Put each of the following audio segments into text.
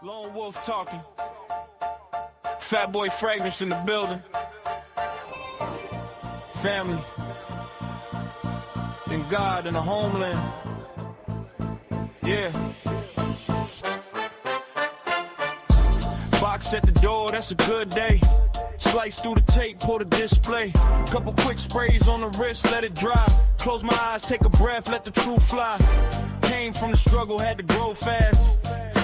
Lone Wolf talking. Fat Boy Fragrance in the building. Family. And God in the homeland. Yeah. Box at the door, that's a good day. Slice through the tape, pull the display. Couple quick sprays on the wrist, let it dry. Close my eyes, take a breath, let the truth fly. Came from the struggle, had to grow fast.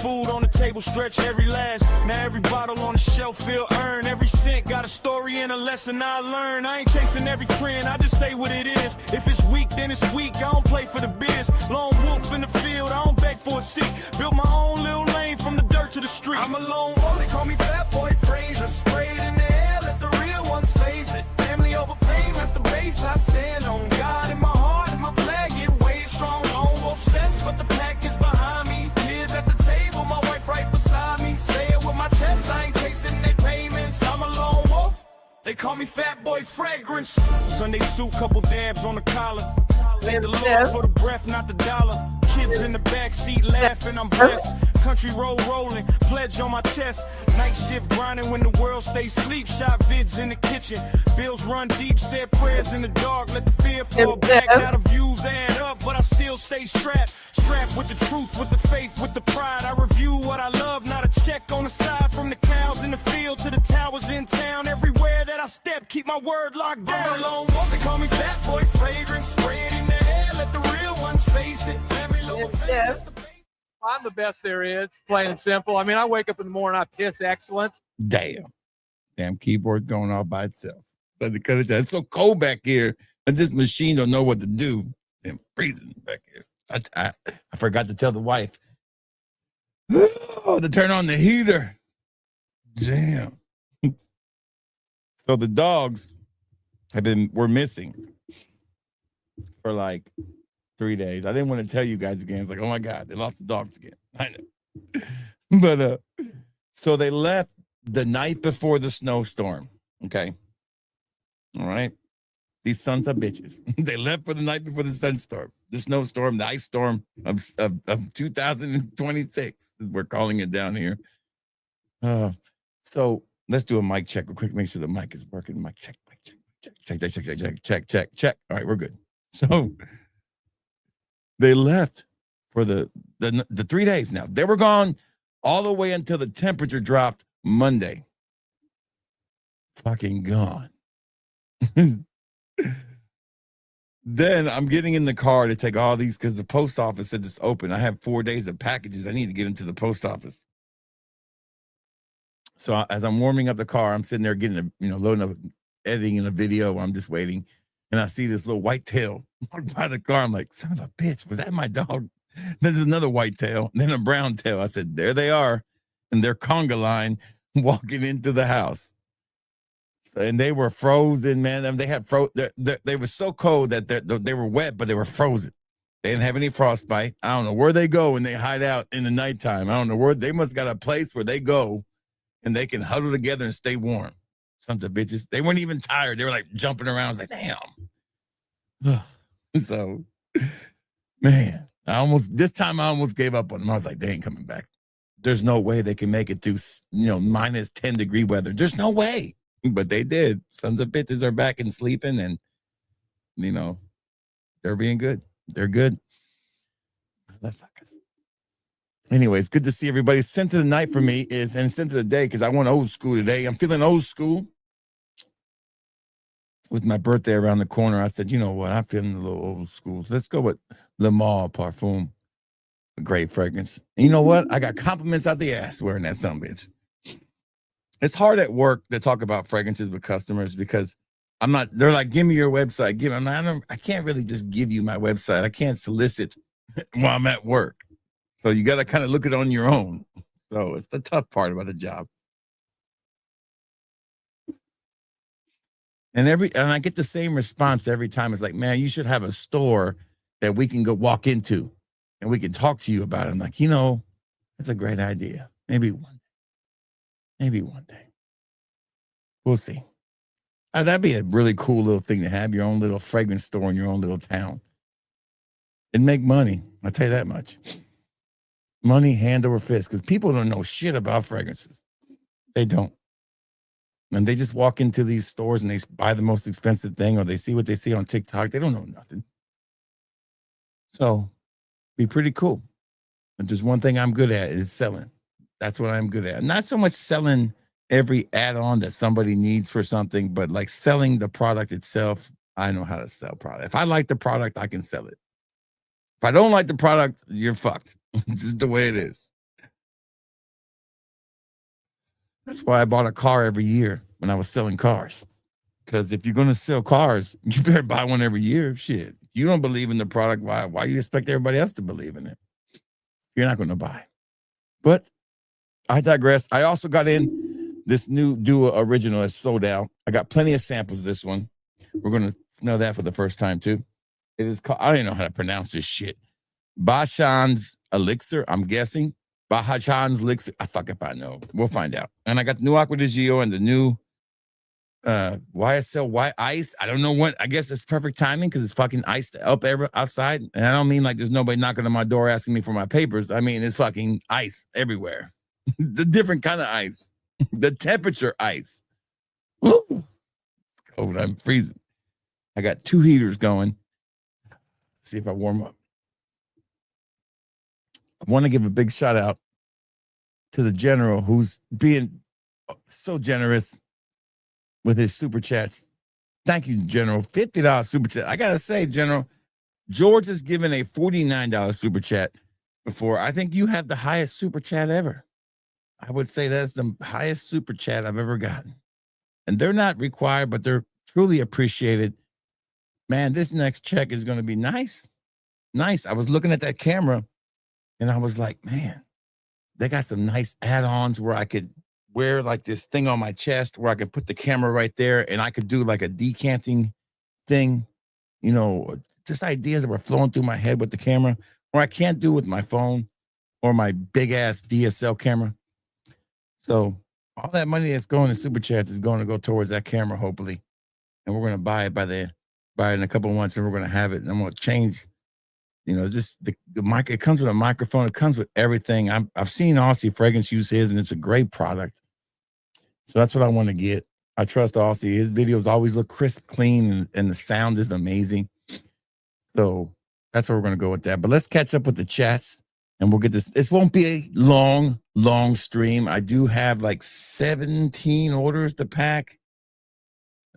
Food on the table, stretch every last. Now every bottle on the shelf feel earned. Every cent got a story and a lesson I learned. I ain't chasing every trend, I just say what it is. If it's weak, then it's weak. I don't play for the biz. Lone wolf in the field, I don't beg for a seat. Built my own little lane from the dirt to the street. I'm a lone wolf, they call me Fat Boy Fraser. Sprayed in the air, let the real ones face it. Family over fame, that's the base I stand on. God in my heart, and my flag get waved strong. Lone wolf steps, but the pack is behind me. Kids at the table, my wife right beside me. Say it with my chest, I ain't chasing their payments. I'm a lone wolf, they call me Fat Boy Fragrance. Sunday suit, couple dabs on the collar. Thank the Lord for the breath, not the dollar. Kids in the back seat laughing, I'm blessed. Country road rolling, pledge on my chest. Night shift grinding when the world stays asleep. Shot vids in the kitchen, bills run deep. Said prayers in the dark, let the fear fall back. Now the views add up, but I still stay strapped. Strapped with the truth, with the faith, with the pride. I review what I love, not a check on the side. From the cows in the field to the towers in town. Everywhere that I step, keep my word locked down. I'm a lone wolf, they call me Fat Boy Fragrance. Spray it in the air, let the real ones face it. I'm the best there is, plain and simple. I mean, I wake up in the morning, I piss excellence. Damn keyboard's going off by itself. It's so cold back here, and this machine don't know what to do. Damn, freezing back here. I forgot to tell the wife to turn on the heater. Damn. So the dogs were missing for like 3 days. I didn't want to tell you guys again. It's like, oh my God, they lost the dogs again. I know. But so they left the night before the snowstorm. Okay. All right. These sons of bitches. They left for the night before the snowstorm, the ice storm of 2026. We're calling it down here. So let's do a mic check real quick. Make sure the mic is working. Mic check, check. All right, we're good. So they left for the 3 days now. They were gone all the way until the temperature dropped Monday. Fucking gone. Then I'm getting in the car to take all these because the post office said it's open. I have 4 days of packages. I need to get into the post office. So as I'm warming up the car, I'm sitting there getting loading up, editing in a video. I'm just waiting. And I see this little white tail walk by the car. I'm like, son of a bitch, was that my dog? Then there's another white tail, then a brown tail. I said, there they are. And they're conga line walking into the house. So, and they were frozen, man. I mean, they had they were so cold that they were wet, but they were frozen. They didn't have any frostbite. I don't know where they go when they hide out in the nighttime. I don't know where they must got a place where they go and they can huddle together and stay warm. Sons of bitches. They weren't even tired. They were like jumping around. I was like, damn. So, man, this time I almost gave up on them. I was like, they ain't coming back. There's no way they can make it through, minus 10 degree weather. There's no way. But they did. Sons of bitches are back and sleeping, and, they're being good. They're good. Anyways, good to see everybody. Scent of the night for me and scent of the day, because I went old school today. I'm feeling old school. With my birthday around the corner, I said, you know what? I'm feeling a little old school. So let's go with Le Male Parfum. A great fragrance. And you know what? I got compliments out the ass wearing that sumbitch. It's hard at work to talk about fragrances with customers because they're like, give me your website. I can't really just give you my website. I can't solicit while I'm at work. So you got to kind of look it on your own. So it's the tough part about the job. And I get the same response every time. It's like, man, you should have a store that we can go walk into and we can talk to you about it. I'm like, that's a great idea. Maybe one day. We'll see. That'd be a really cool little thing to have, your own little fragrance store in your own little town. It'd make money. I'll tell you that much. money hand over fist because people don't know shit about fragrances. They don't. And they just walk into these stores and they buy the most expensive thing, or they see what they see on TikTok. They don't know nothing. So be pretty cool. But there's one thing I'm good at is selling. That's what I'm good at. Not so much selling every add-on that somebody needs for something, but like selling the product itself. I know how to sell product. If I like the product, I can sell it. If I don't like the product, you're fucked. It's just the way it is. That's why I bought a car every year when I was selling cars. Because if you're going to sell cars, you better buy one every year. Shit. If you don't believe in the product, why you expect everybody else to believe in it? You're not going to buy. But I digress. I also got in this new Duo original that's sold out. I got plenty of samples of this one. We're going to smell that for the first time, too. It is called, I don't even know how to pronounce this shit. Bachan's Elixir, I'm guessing. Bachan's Elixir. I fuck if I know. We'll find out. And I got the new Acqua di Gio and the new YSL White Ice. I don't know what. I guess it's perfect timing because it's fucking iced up outside. And I don't mean like there's nobody knocking on my door asking me for my papers. I mean, it's fucking ice everywhere. The different kind of ice. The temperature ice. Woo. It's cold. I'm freezing. I got 2 heaters going. See if I warm up. I want to give a big shout out to the general who's being so generous with his super chats. Thank you, General. $50 super chat. I gotta say, General, George has given a $49 super chat before. I think you have the highest super chat ever. I would say that's the highest super chat I've ever gotten. And they're not required, but they're truly appreciated. Man, this next check is going to be nice. Nice. I was looking at that camera and I was like, man, they got some nice add-ons where I could wear like this thing on my chest where I could put the camera right there and I could do like a decanting thing, you know, just ideas that were flowing through my head with the camera, or I can't do with my phone or my big ass DSL camera. So all that money that's going to super chats is going to go towards that camera, hopefully. And we're going to buy it in a couple of months and we're going to have it. And I'm going to change, you know, just the mic. It comes with a microphone. It comes with everything. I've seen Aussie Fragrance use his and it's a great product. So that's what I want to get. I trust Aussie. His videos always look crisp, clean, and the sound is amazing. So that's where we're going to go with that. But let's catch up with the chats and we'll get this. This won't be a long stream. I do have like 17 orders to pack.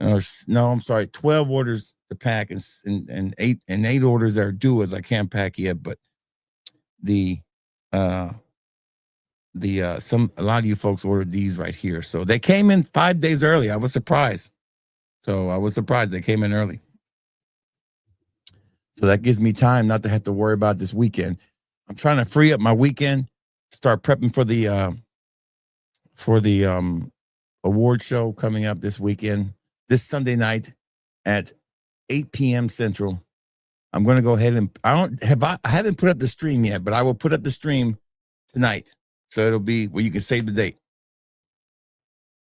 Or no, I'm sorry, 12 orders to pack and eight orders that are due as I can't pack yet. But a lot of you folks ordered these right here. So they came in 5 days early. I was surprised. They came in early. So that gives me time not to have to worry about this weekend. I'm trying to free up my weekend, start prepping for the award show coming up this weekend, this Sunday night at 8 p.m. Central. I'm going to go ahead and I haven't put up the stream yet, but I will put up the stream tonight. So it'll be where you can save the date.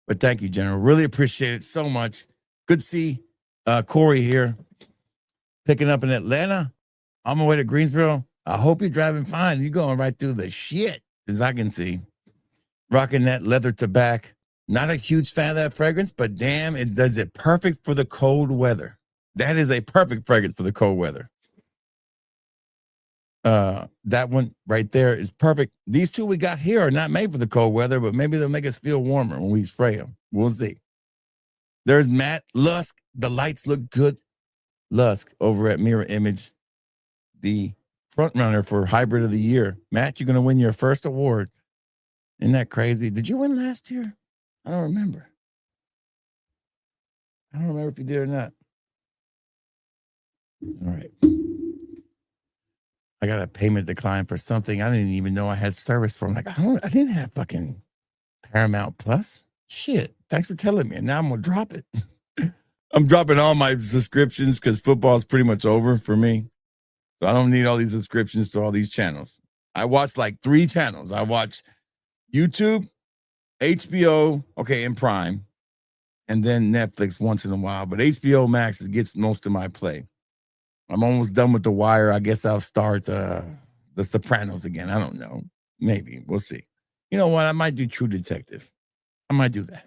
But thank you, General. Really appreciate it so much. Good to see Corey here picking up in Atlanta. On my way to Greensboro. I hope you're driving fine. You're going right through the shit, as I can see. Rocking that leather tobacco. Not a huge fan of that fragrance, but damn, it does it perfect for the cold weather. That is a perfect fragrance for the cold weather. That one right there is perfect. These two we got here are not made for the cold weather, but maybe they'll make us feel warmer when we spray them. We'll see. There's Matt Lusk. The lights look good. Lusk over at Mirror Image, the front runner for Hybrid of the Year. Matt, you're going to win your first award. Isn't that crazy? Did you win last year? I don't remember. I don't remember if you did or not. All right. I got a payment decline for something I didn't even know I had service for. I'm like, I didn't have fucking Paramount Plus. Shit. Thanks for telling me. And now I'm going to drop it. I'm dropping all my subscriptions because football is pretty much over for me. So I don't need all these subscriptions to all these channels. I watch like 3 channels. I watch YouTube, HBO, okay, and Prime, and then Netflix once in a while. But HBO Max gets most of my play. I'm almost done with The Wire. I guess I'll start The Sopranos again. I don't know. Maybe. We'll see. You know what? I might do True Detective. I might do that.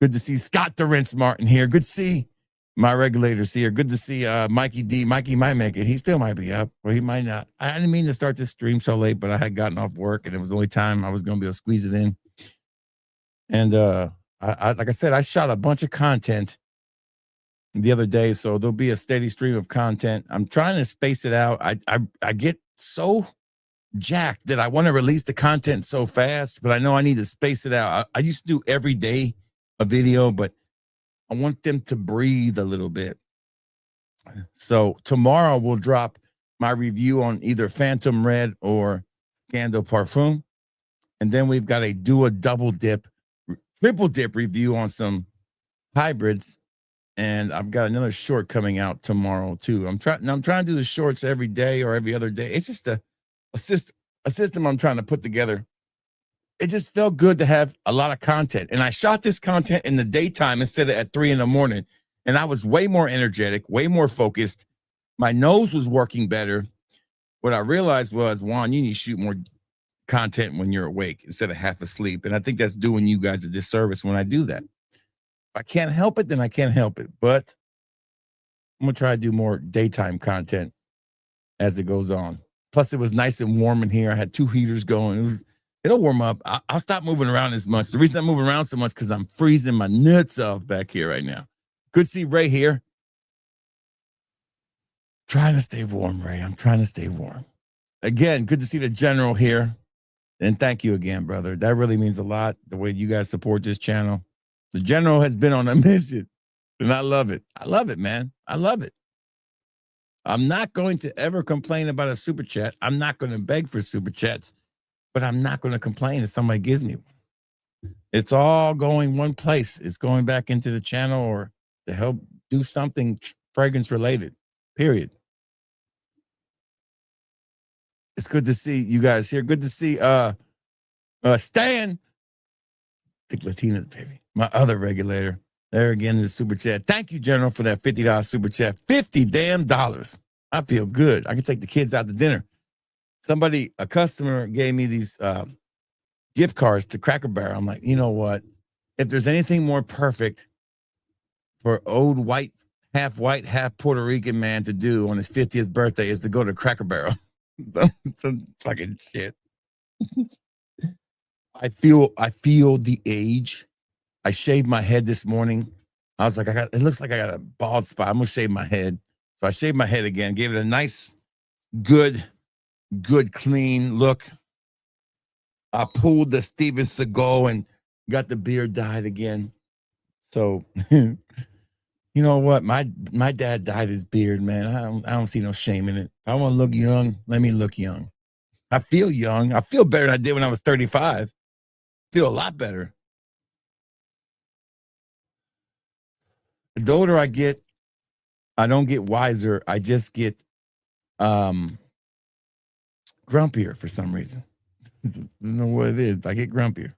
Good to see Scott the Rinse Martin here. Good to see my regulators here. Good to see Mikey D. Mikey might make it. He still might be up, or he might not. I didn't mean to start this stream so late, but I had gotten off work, and it was the only time I was going to be able to squeeze it in. And I like I said, I shot a bunch of content the other day, so there'll be a steady stream of content. I'm trying to space it out. I get so jacked that I want to release the content so fast, but I know I need to space it out. I used to do every day a video, but I want them to breathe a little bit. So tomorrow we'll drop my review on either Phantom Red or Scandal Parfum. And then we've got to do a double dip, triple dip review on some hybrids. And I've got another short coming out tomorrow too. I'm trying to do the shorts every day or every other day. It's just a system I'm trying to put together. It just felt good to have a lot of content. And I shot this content in the daytime instead of at 3 a.m. And I was way more energetic, way more focused. My nose was working better. What I realized was, Juan, you need to shoot more content when you're awake instead of half asleep. And I think that's doing you guys a disservice when I do that. If I can't help it, then I can't help it. But I'm going to try to do more daytime content as it goes on. Plus, it was nice and warm in here. I had 2 heaters going. It'll warm up. I'll stop moving around as much. The reason I'm moving around so much because I'm freezing my nuts off back here right now. Good to see Ray here. Trying to stay warm, Ray. I'm trying to stay warm. Again, good to see the general here. And thank you again, brother. That really means a lot, the way you guys support this channel. The general has been on a mission, and I love it. I love it, man. I love it. I'm not going to ever complain about a super chat. I'm not going to beg for super chats. But I'm not going to complain if somebody gives me one. It's all going one place. It's going back into the channel or to help do something fragrance related, period. It's good to see you guys here. Good to see Stan. Big Latinas, baby. My other regulator. There again, the super chat. Thank you, General, for that $50 super chat. $50 damn dollars. I feel good. I can take the kids out to dinner. A customer gave me these gift cards to Cracker Barrel. I'm like, you know what? If there's anything more perfect for old half white, half Puerto Rican man to do on his 50th birthday is to go to Cracker Barrel. Some fucking shit. I feel the age. I shaved my head this morning. I was like, it looks like I got a bald spot. I'm gonna shave my head. So I shaved my head again, gave it a nice, good clean look. I pulled the Steven Seagal and got the beard dyed again. So you know what? My dad dyed his beard, man. I don't see no shame in it. If I want to look young, let me look young. I feel young. I feel better than I did when I was 35. Feel a lot better. The older I get, I don't get wiser. I just get grumpier for some reason. I don't know what it is, but I get grumpier.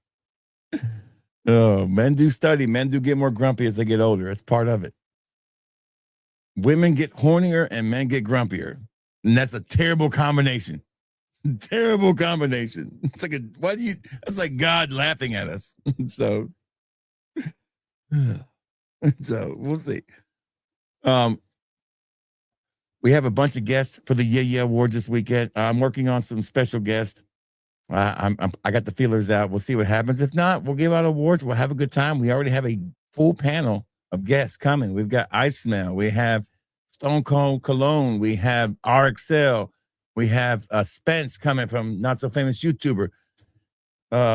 Oh, men do study. Men do get more grumpy as they get older. It's part of it. Women get hornier and men get grumpier. And that's a terrible combination. Terrible combination. It's like that's like God laughing at us. So we'll see. We have a bunch of guests for the Yeah Awards this weekend. I'm working on some special guests. I got the feelers out. We'll see what happens. If not, we'll give out awards. We'll have a good time. We already have a full panel of guests coming. We've got Ice Smell. We have Stone Cold Cologne. We have RXL. We have Spence coming from Not So Famous YouTuber.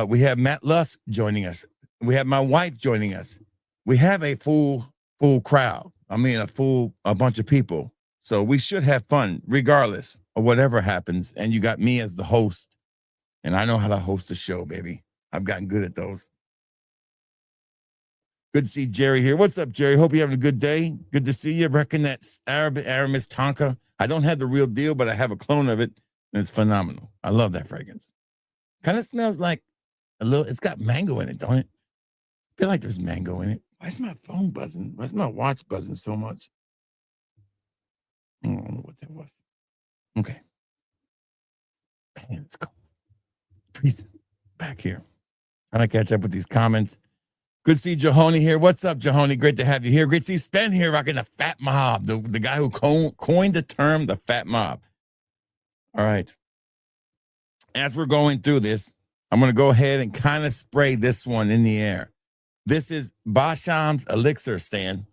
We have Matt Lusk joining us. We have my wife joining us. We have a full crowd. I mean, a bunch of people. So we should have fun regardless of whatever happens. And you got me as the host. And I know how to host a show, baby. I've gotten good at those. Good to see Jerry here. What's up, Jerry? Hope you're having a good day. Good to see you. Reckon that's Aramis Tonka. I don't have the real deal, but I have a clone of it. And it's phenomenal. I love that fragrance. Kind of smells like it's got mango in it, don't it? I feel like there's mango in it. Why is my phone buzzing? Why is my watch buzzing so much? I don't know what that was. Okay. Man, it's cold. Freezing back here. Trying to catch up with these comments. Good to see Jahoni here. What's up, Jahoni? Great to have you here. Great to see Spen here rocking the fat mob, the guy who coined the term the fat mob. All right. As we're going through this, I'm going to go ahead and kind of spray this one in the air. This is Basham's Elixir stand.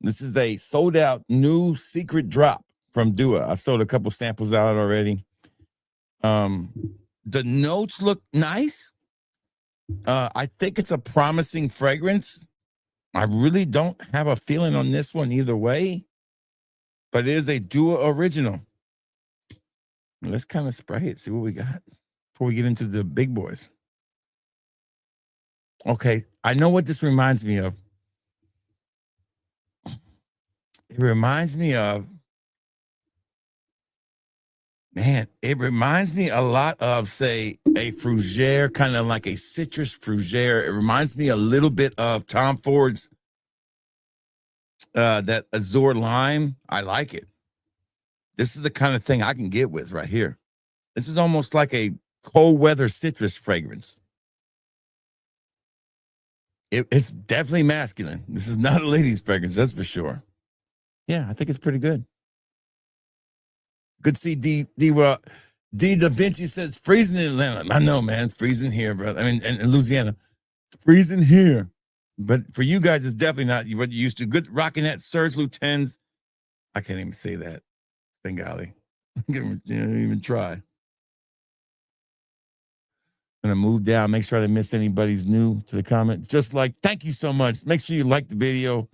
This is a sold out new secret drop from Dua. I've sold a couple samples out already. The notes look nice. I think it's a promising fragrance. I really don't have a feeling on this one either way, but it is a Dua original. Let's kind of spray it, see what we got before we get into the big boys. Okay, I know what this reminds me of. It reminds me of, man, it reminds me a lot of, say, a Fougere, kind of like a citrus Fougere. It reminds me a little bit of Tom Ford's, that Azure Lime. I like it. This is the kind of thing I can get with right here. This is almost like a cold weather citrus fragrance. It's definitely masculine. This is not a lady's fragrance, that's for sure. Yeah, I think it's pretty good. Good to see D Da Vinci says freezing in Atlanta. I know, man, it's freezing here, brother. I mean, in Louisiana, it's freezing here. But for you guys, it's definitely not what you used to. Good rocking that Serge Lutens. I can't even say that. Bengali. You don't even try. I'm gonna move down. Make sure I didn't miss anybody's new to the comment. Just like, thank you so much. Make sure you like the video,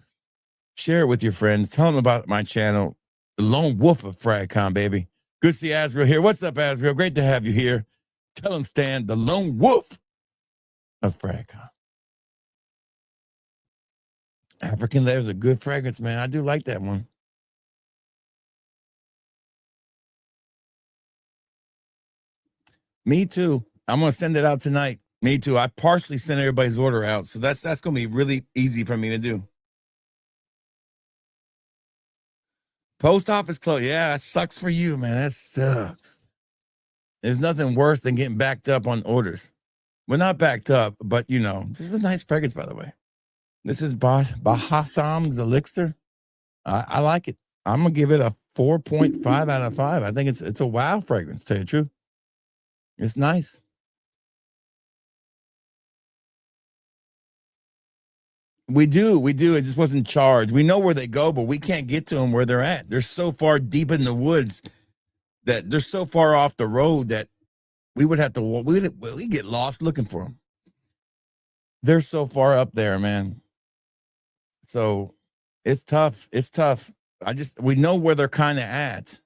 share it with your friends, tell them about my channel, the Lone Wolf of Fragcon, baby. Good to see Azrael here. What's up, Azrael? Great to have you here. Tell him, Stan, the Lone Wolf of Fragcon. African Leather is a good fragrance, man. I do like that one. Me too. I'm gonna send it out tonight. Me too. I partially sent everybody's order out, so that's gonna be really easy for me to do. Post office closed. Yeah, that sucks for you, man. That sucks. There's nothing worse than getting backed up on orders. We're not backed up, but you know, this is a nice fragrance, by the way. This is Bahasam's Elixir. I like it. I'm gonna give it a 4.5 out of 5. I think it's a wow fragrance, to tell you the truth. It's nice. We do. It just wasn't charged. We know where they go, but we can't get to them where they're at. They're so far deep in the woods that they're so far off the road that we would have to walk. We get lost looking for them. They're so far up there, man. So it's tough. It's tough. We know where they're kind of at.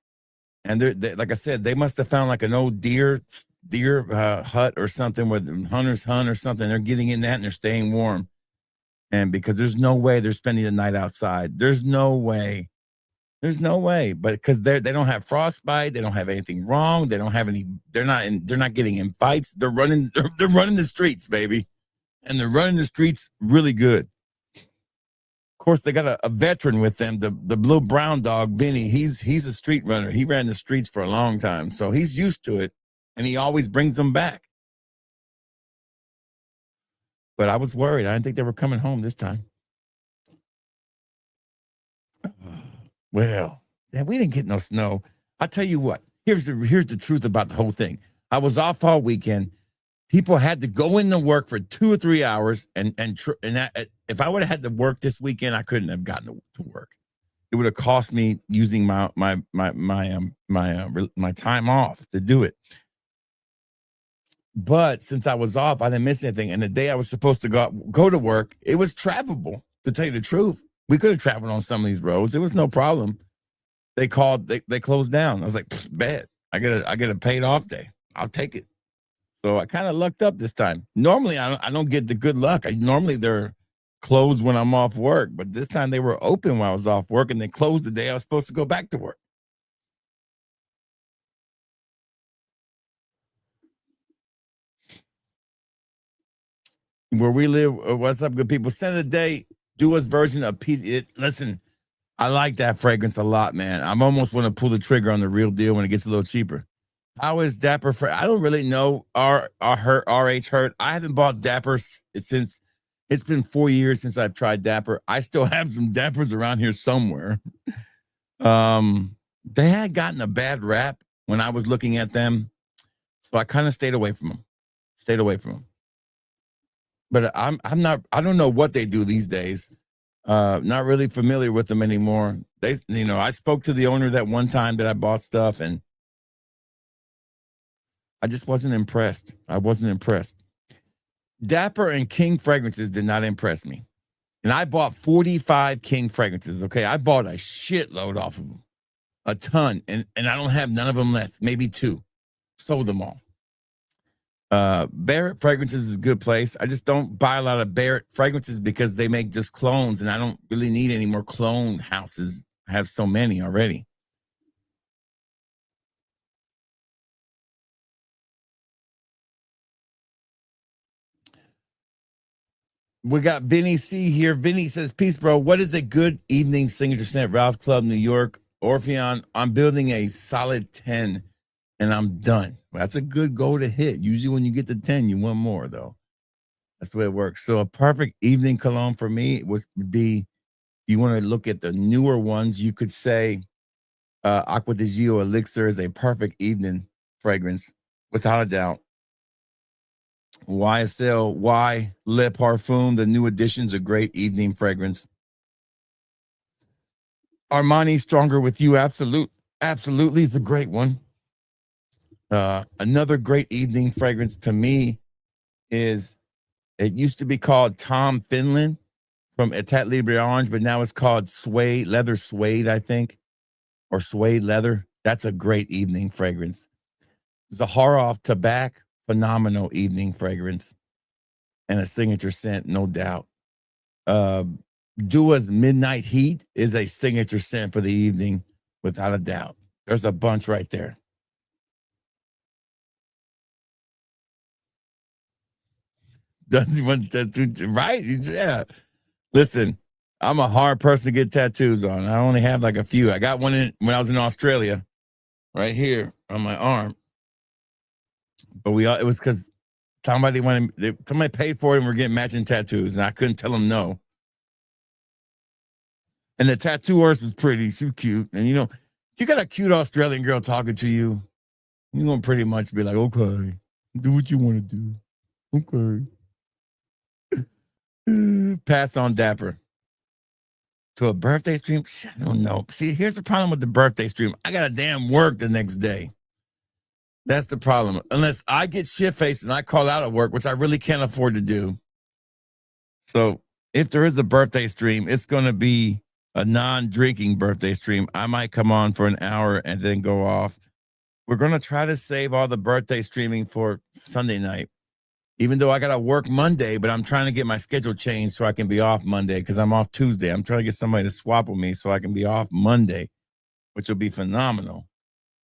And they, like I said, they must have found like an old deer hut or something where the hunters hunt or something. They're getting in that and they're staying warm. And because there's no way they're spending the night outside. There's no way. But because they don't have frostbite, they don't have anything wrong. They don't have any. They're not getting in fights. They're running the streets, baby, and they're running the streets really good. Of course, they got a veteran with them, the blue brown dog, Benny. He's a street runner. He ran the streets for a long time, so he's used to it, and he always brings them back. But I was worried. I didn't think they were coming home this time. Well, we didn't get no snow. I'll tell you what. Here's the truth about the whole thing. I was off all weekend. People had to go into work for 2 or 3 hours, and if I would have had to work this weekend, I couldn't have gotten to work. It would have cost me using my time off to do it. But since I was off, I didn't miss anything. And the day I was supposed to go to work, it was travelable. To tell you the truth, we could have traveled on some of these roads. It was no problem. They called. They closed down. I was like, bet I get a paid off day. I'll take it. So I kind of lucked up this time. Normally, I don't get the good luck. Normally they're closed when I'm off work, but this time they were open while I was off work, and they closed the day I was supposed to go back to work. Where we live, what's up, good people? Send a day, Dua's version of listen, I like that fragrance a lot, man. I'm almost want to pull the trigger on the real deal when it gets a little cheaper. How is Dapper? I don't really know. RH hurt. I haven't bought Dapper since it's been 4 years since I've tried Dapper. I still have some Dappers around here somewhere. They had gotten a bad rap when I was looking at them, so I kind of stayed away from them. But I'm not. I don't know what they do these days. Not really familiar with them anymore. I spoke to the owner that one time that I bought stuff, and I just wasn't impressed. Dapper and King fragrances did not impress me. And I bought 45 King fragrances. Okay. I bought a shitload off of them, a ton. And I don't have none of them left, maybe 2. Sold them all. Barrett fragrances is a good place. I just don't buy a lot of Barrett fragrances because they make just clones, and I don't really need any more clone houses. I have so many already. We got Vinny C here. Vinny says, peace, bro. What is a good evening signature scent? Ralph Club, New York, Orpheon. I'm building a solid 10 and I'm done. That's a good goal to hit. Usually when you get to 10, you want more, though. That's the way it works. So a perfect evening cologne for me would be, you want to look at the newer ones, you could say Acqua di Gio Elixir is a perfect evening fragrance, without a doubt. YSL Y Le Parfum, the new addition's a great evening fragrance. Armani Stronger With You, absolutely is a great one. Another great evening fragrance to me is, it used to be called Tom Finland from Etat Libre Orange, but now it's called Leather Suede, I think, or Suede Leather. That's a great evening fragrance. Zaharoff Tobacco, phenomenal evening fragrance and a signature scent, no doubt. Dua's Midnight Heat is a signature scent for the evening, without a doubt. There's a bunch right there. Doesn't want tattoo, right? Yeah. Listen, I'm a hard person to get tattoos on. I only have like a few. I got one when I was in Australia, right here on my arm. But it was because somebody paid for it and we're getting matching tattoos, and I couldn't tell them no. And the tattoo artist was pretty. She was cute. And if you got a cute Australian girl talking to you, you're going to pretty much be like, okay, do what you want to do. Okay. Pass on Dapper. To a birthday stream? I don't know. See, here's the problem with the birthday stream. I got to damn work the next day. That's the problem. Unless I get shit-faced and I call out at work, which I really can't afford to do. So if there is a birthday stream, it's going to be a non-drinking birthday stream. I might come on for an hour and then go off. We're going to try to save all the birthday streaming for Sunday night, even though I got to work Monday, but I'm trying to get my schedule changed so I can be off Monday because I'm off Tuesday. I'm trying to get somebody to swap with me so I can be off Monday, which will be phenomenal.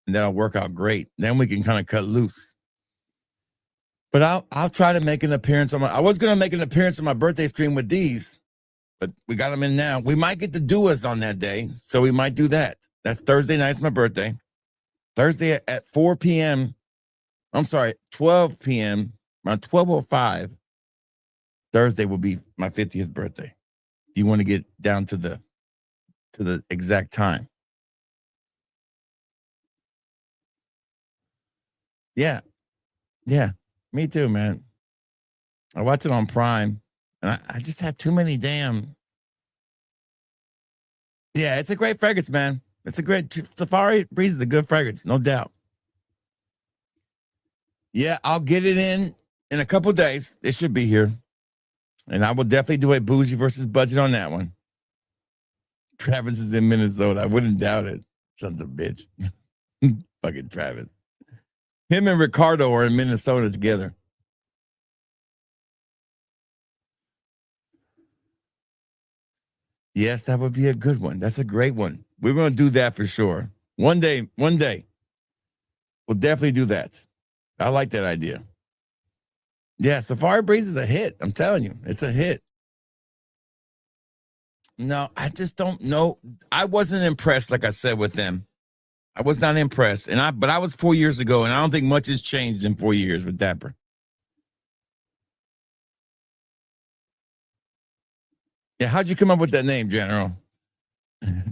And that'll work out great. Then we can kind of cut loose. But I'll try to make an appearance I was going to make an appearance on my birthday stream with these, but we got them in now. We might get to do us on that day, so we might do that. That's Thursday night. It's my birthday. Thursday at 4 p.m. I'm sorry, 12 p.m. Around 12:05. Thursday will be my 50th birthday. If you want to get down to the exact time. Yeah. Me too, man. I watch it on Prime, and I just have too many damn. Yeah, it's a great fragrance, man. It's a great Safari Breeze is a good fragrance, no doubt. Yeah, I'll get it in a couple of days. It should be here, and I will definitely do a bougie versus budget on that one. Travis is in Minnesota. I wouldn't doubt it. Sons of a bitch. Fucking Travis. Him and Ricardo are in Minnesota together. Yes, that would be a good one. That's a great one. We're going to do that for sure. One day. We'll definitely do that. I like that idea. Yeah, Safari Breeze is a hit. I'm telling you, it's a hit. No, I just don't know. I wasn't impressed, like I said, with them. I was not impressed. But I was 4 years ago, and I don't think much has changed in 4 years with Dapper. Yeah, how'd you come up with that name, General?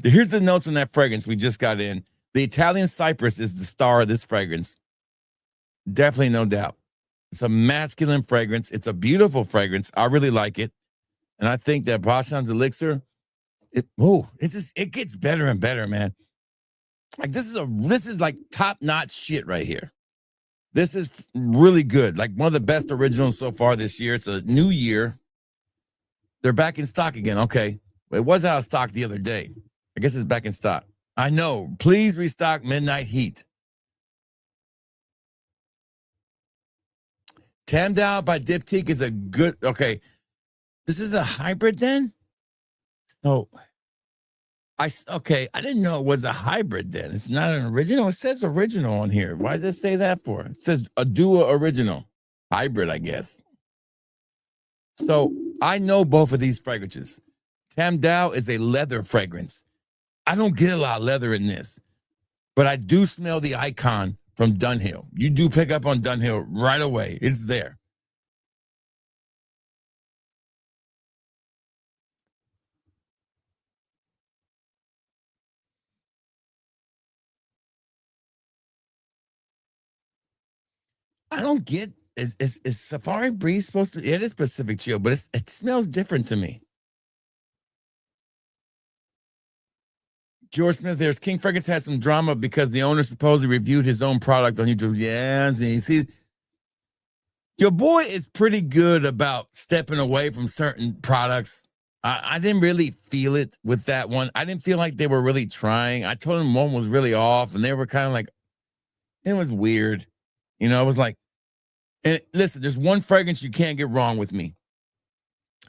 Here's the notes on that fragrance we just got in. The Italian cypress is the star of this fragrance. Definitely, no doubt. It's a masculine fragrance. It's a beautiful fragrance. I really like it. And I think that Bachan's Elixir, it gets better and better, man. Like this is like top-notch shit right here. This is really good. Like one of the best originals so far this year. It's a new year. They're back in stock again. Okay. It was out of stock the other day. I guess it's back in stock. I know. Please restock Midnight Heat. Tamdao by Diptyque is a good, okay. This is a hybrid then? So, I didn't know it was a hybrid then. It's not an original. It says original on here. Why does it say that for? It says a duo original. Hybrid, I guess. So, I know both of these fragrances. Tamdao is a leather fragrance. I don't get a lot of leather in this, but I do smell the icon from Dunhill. You do pick up on Dunhill right away. It's there. I don't get, is Safari Breeze supposed to, it is Pacific Chill, but it smells different to me. George Smith, there's King Fragrance had some drama because the owner supposedly reviewed his own product on YouTube. Yeah, see, your boy is pretty good about stepping away from certain products. I didn't really feel it with that one. I didn't feel like they were really trying. I told them one was really off, and they were kind of like, it was weird. You know, I was like, and listen, there's one fragrance you can't get wrong with me.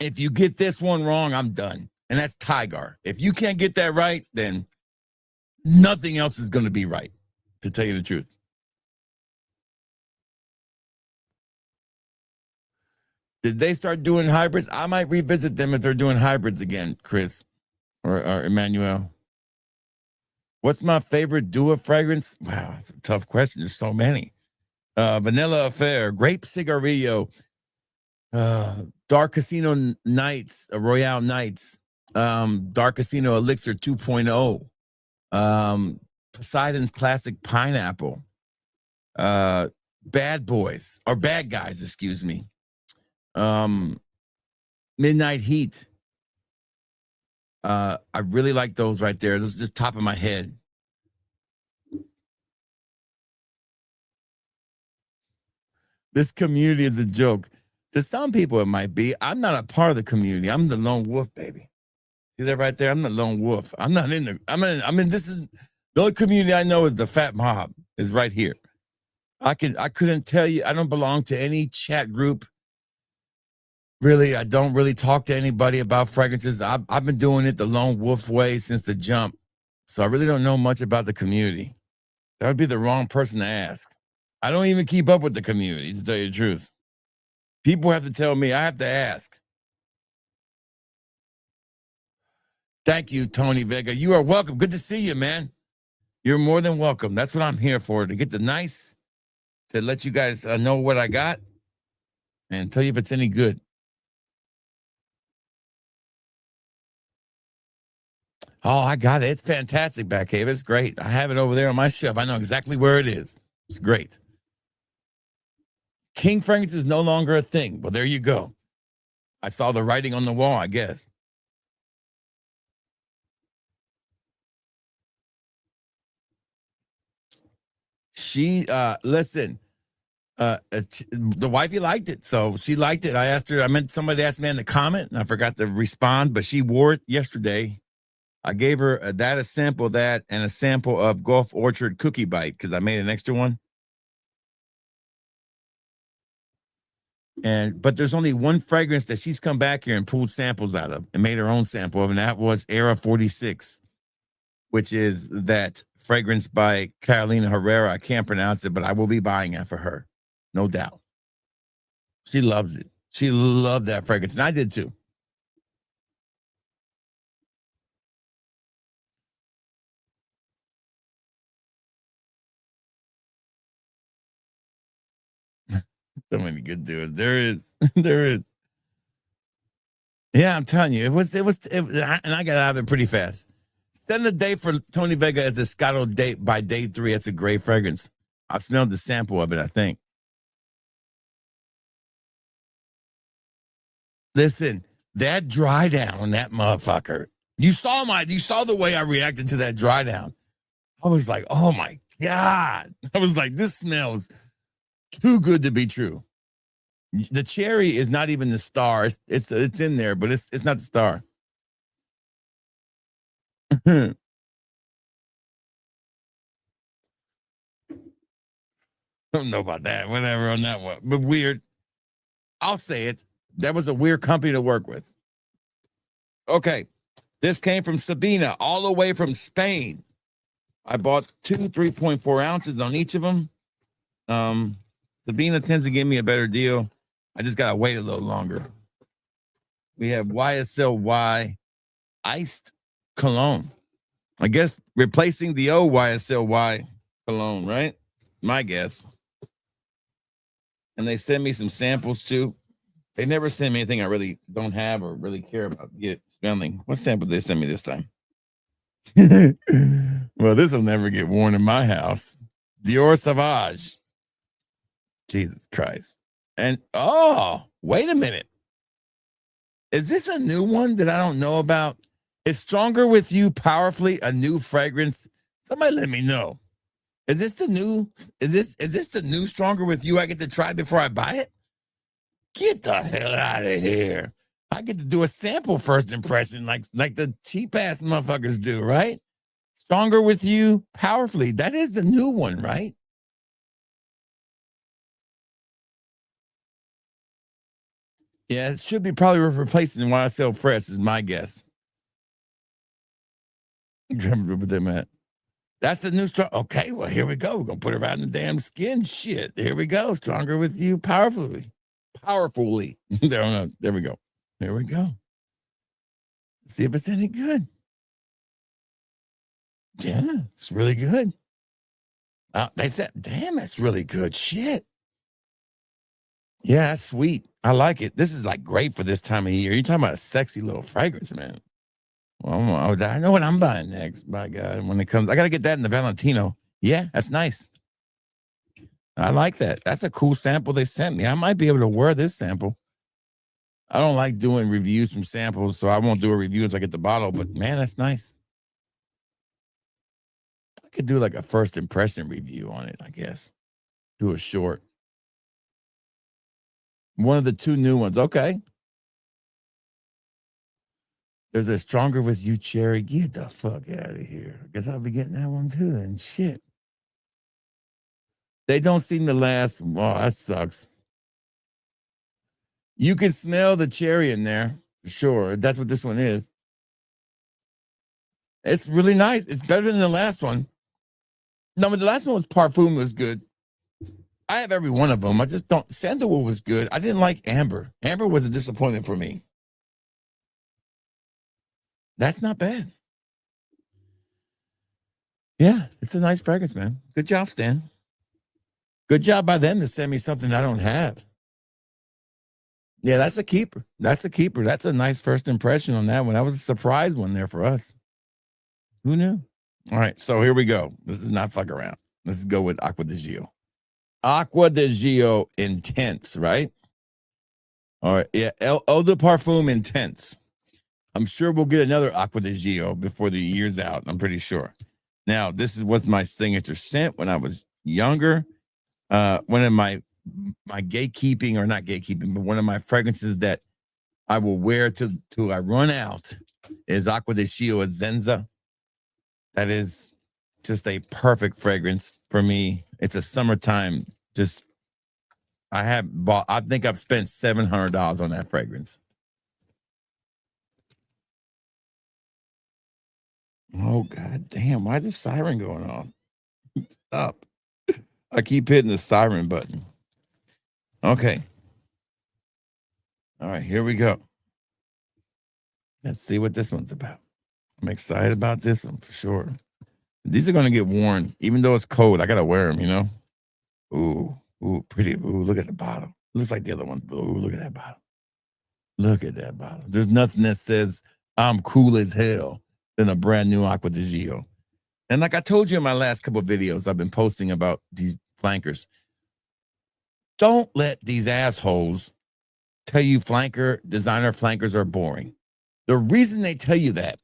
If you get this one wrong, I'm done. And that's Tigar. If you can't get that right, then nothing else is going to be right, to tell you the truth. Did they start doing hybrids? I might revisit them if they're doing hybrids again, Chris or Emmanuel. What's my favorite duo fragrance? Wow, that's a tough question. There's so many. Vanilla Affair, Grape Cigarillo, Dark Casino Nights, Royale Nights, Dark Casino Elixir 2.0, Poseidon's Classic Pineapple, Bad Boys, or Bad Guys, excuse me. Midnight Heat. I really like those right there. Those are just top of my head. This community is a joke. To some people, it might be. I'm not a part of the community. I'm the lone wolf, baby. See that right there? I'm the lone wolf. I'm not in the. This is the only community I know is the Fat Mob. Is right here. I couldn't tell you. I don't belong to any chat group. Really, I don't really talk to anybody about fragrances. I've been doing it the lone wolf way since the jump. So I really don't know much about the community. That would be the wrong person to ask. I don't even keep up with the community, to tell you the truth. People have to tell me. I have to ask. Thank you, Tony Vega. You are welcome. Good to see you, man. You're more than welcome. That's what I'm here for, to get the nice, to let you guys know what I got and tell you if it's any good. Oh, I got it. It's fantastic, Backcave. It's great. I have it over there on my shelf. I know exactly where it is. It's great. King Fragrance is no longer a thing. Well, there you go. I saw the writing on the wall, I guess. She, listen, the wifey liked it. So she liked it. I asked her, somebody asked me in the comment and I forgot to respond, but she wore it yesterday. I gave her a sample of that and a sample of Gulf Orchard Cookie Bite because I made an extra one. But there's only one fragrance that she's come back here and pulled samples out of and made her own sample of, and that was Era 46, which is that fragrance by Carolina Herrera. I can't pronounce it, but I will be buying it for her, no doubt. She loves it. She loved that fragrance, and I did too. So many good dudes. There is. There is. Yeah, I'm telling you, and I got out of there pretty fast. Setting the date for Tony Vega as a Scotto date by day 3. That's a great fragrance. I smelled the sample of it, I think. Listen, that dry down on that motherfucker. You saw the way I reacted to that dry down. I was like, oh my God. I was like, this smells too good to be true. The cherry is not even the star. It's in there, but it's not the star. I don't know about that. Whatever on that one. But weird. I'll say it. That was a weird company to work with. Okay. This came from Sabina, all the way from Spain. I bought 2 3.4 ounces on each of them. Sabina tends to give me a better deal. I just gotta wait a little longer. We have YSLY iced cologne. I guess replacing the old YSLY cologne, right? My guess. And they send me some samples too. They never send me anything I really don't have or really care about smelling. What sample did they send me this time? Well, this will never get worn in my house. Dior Sauvage. Jesus Christ. And wait a minute. Is this a new one that I don't know about? Is Stronger With You Powerfully a new fragrance? Somebody let me know. Is this the new Stronger With You I get to try before I buy it? Get the hell out of here. I get to do a sample first impression like the cheap ass motherfuckers do, right? Stronger With You Powerfully. That is the new one, right? Yeah, it should be probably replacing YSL Fresh is my guess. Remember them at. That's the new strong. Okay, well, here we go. We're gonna put it right in the damn skin. Shit. Here we go. Stronger With You Powerfully. There we go. There we go. See if it's any good. Yeah, it's really good. They said, damn, that's really good shit. Yeah, that's sweet. I like it. This is like great for this time of year. You're talking about a sexy little fragrance, man. Well, I know what I'm buying next, by God. When it comes, I got to get that in the Valentino. Yeah, that's nice. I like that. That's a cool sample they sent me. I might be able to wear this sample. I don't like doing reviews from samples, so I won't do a review until I get the bottle, but man, that's nice. I could do like a first impression review on it, I guess. Do a short. One of the 2 new ones. Okay. There's a Stronger With You cherry. Get the fuck out of here. I guess I'll be getting that one too then. Shit. They don't seem to last. Oh, that sucks. You can smell the cherry in there. For sure. That's what this one is. It's really nice. It's better than the last one. No, but the last one was Parfum was good. I have every one of them. I just don't. Sandalwood was good. I didn't like Amber. Amber was a disappointment for me. That's not bad. Yeah, it's a nice fragrance, man. Good job, Stan. Good job by them to send me something I don't have. Yeah, that's a keeper. That's a keeper. That's a nice first impression on that one. That was a surprise one there for us. Who knew? All right, so here we go. This is not fuck around. Let's go with Acqua di Gio. Acqua di Gio Intense, right? All right, yeah, Eau de Parfum Intense. I'm sure we'll get another Acqua di Gio before the year's out. I'm pretty sure. Now, this was my signature scent when I was younger. One of my gatekeeping, or not gatekeeping, but one of my fragrances that I will wear till I run out is Acqua di Gio Zenza. That is just a perfect fragrance for me. It's a summertime. I think I've spent $700 on that fragrance. Oh, God damn. Why is the siren going off? Stop. I keep hitting the siren button. Okay. All right, here we go. Let's see what this one's about. I'm excited about this one for sure. These are going to get worn. Even though it's cold, I got to wear them, you know? Ooh, pretty. Ooh, look at the bottom. Looks like the other one. Oh, look at that bottle. Look at that bottle. There's nothing that says I'm cool as hell than a brand new Acqua di Gio. And like I told you in my last couple of videos, I've been posting about these flankers. Don't let these assholes tell you designer flankers are boring. The reason they tell you that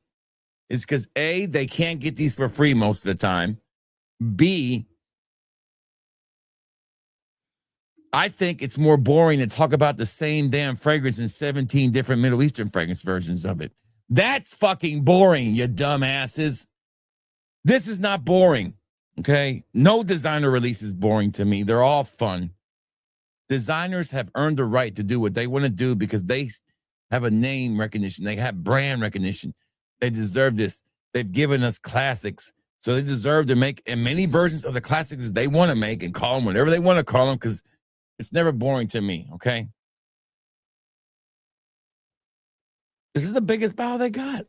is because A, they can't get these for free most of the time. B, I think it's more boring to talk about the same damn fragrance in 17 different Middle Eastern fragrance versions of it. That's fucking boring, you dumbasses. This is not boring, okay? No designer release is boring to me. They're all fun. Designers have earned the right to do what they want to do because they have a name recognition. They have brand recognition. They deserve this. They've given us classics. So they deserve to make as many versions of the classics as they want to make and call them whatever they want to call them because it's never boring to me, okay? This is the biggest bottle they got.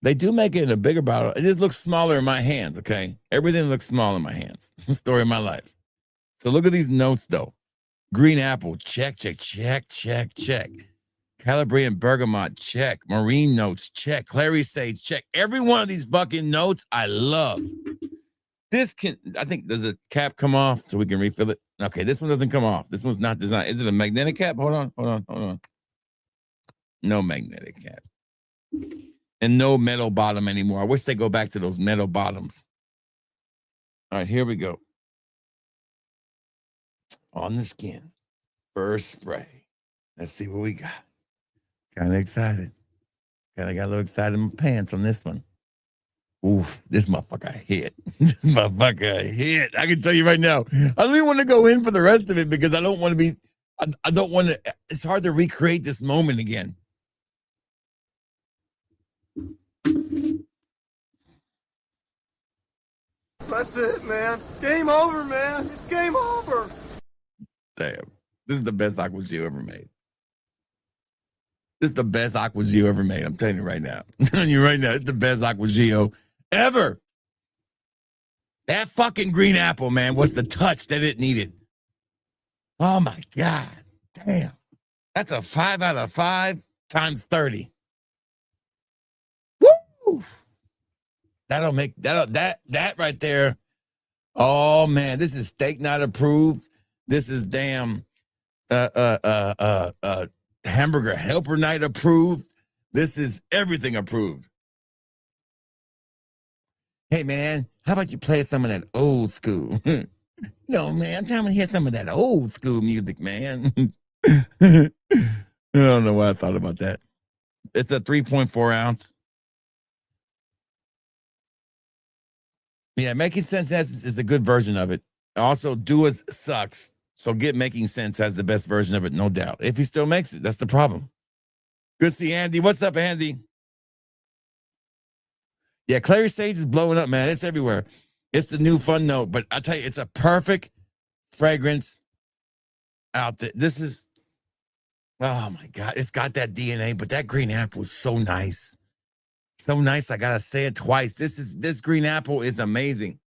They do make it in a bigger bottle. It just looks smaller in my hands, okay? Everything looks small in my hands. It's the story of my life. So look at these notes, though. Green apple, check, check, check, check, check. Calabrian bergamot, check. Marine notes, check. Clary sage, check. Every one of these fucking notes I love. I think, does the cap come off so we can refill it? Okay, this one doesn't come off. This one's not designed. Is it a magnetic cap? Hold on. No magnetic cap. And no metal bottom anymore. I wish they go back to those metal bottoms. All right, here we go. On the skin. First spray. Let's see what we got. Kind of excited. Kind of got a little excited in my pants on this one. Oof, this motherfucker hit. This motherfucker hit. I can tell you right now. I don't even want to go in for the rest of it because I don't want to be, I don't want to, it's hard to recreate this moment again. That's it, man. Game over, man. It's game over. Damn. This is the best Acqua Gio ever made. This is the best Acqua Gio ever made. I'm telling you right now. I'm telling you right now. It's the best Acqua Gio ever. That fucking green apple, man, was the touch that it needed. Oh my God. Damn. That's a 5 out of 5 times 30. Woo! That'll make that right there. Oh man, this is steak not approved. This is damn hamburger helper night approved. This is everything approved. Hey man, how about you play some of that old school? No, man, I'm trying to hear some of that old school music, man. I don't know why I thought about that. It's a 3.4 ounce. Yeah, Making Sense is a good version of it. Also, Dua's sucks. So get Making Sense as the best version of it, no doubt. If he still makes it, that's the problem. Good to see Andy. What's up, Andy? Yeah, Clary Sage is blowing up, man. It's everywhere. It's the new fun note, but I tell you, it's a perfect fragrance out there. This is, oh my God, it's got that DNA, but that green apple is so nice. So nice, I gotta say it twice. This green apple is amazing.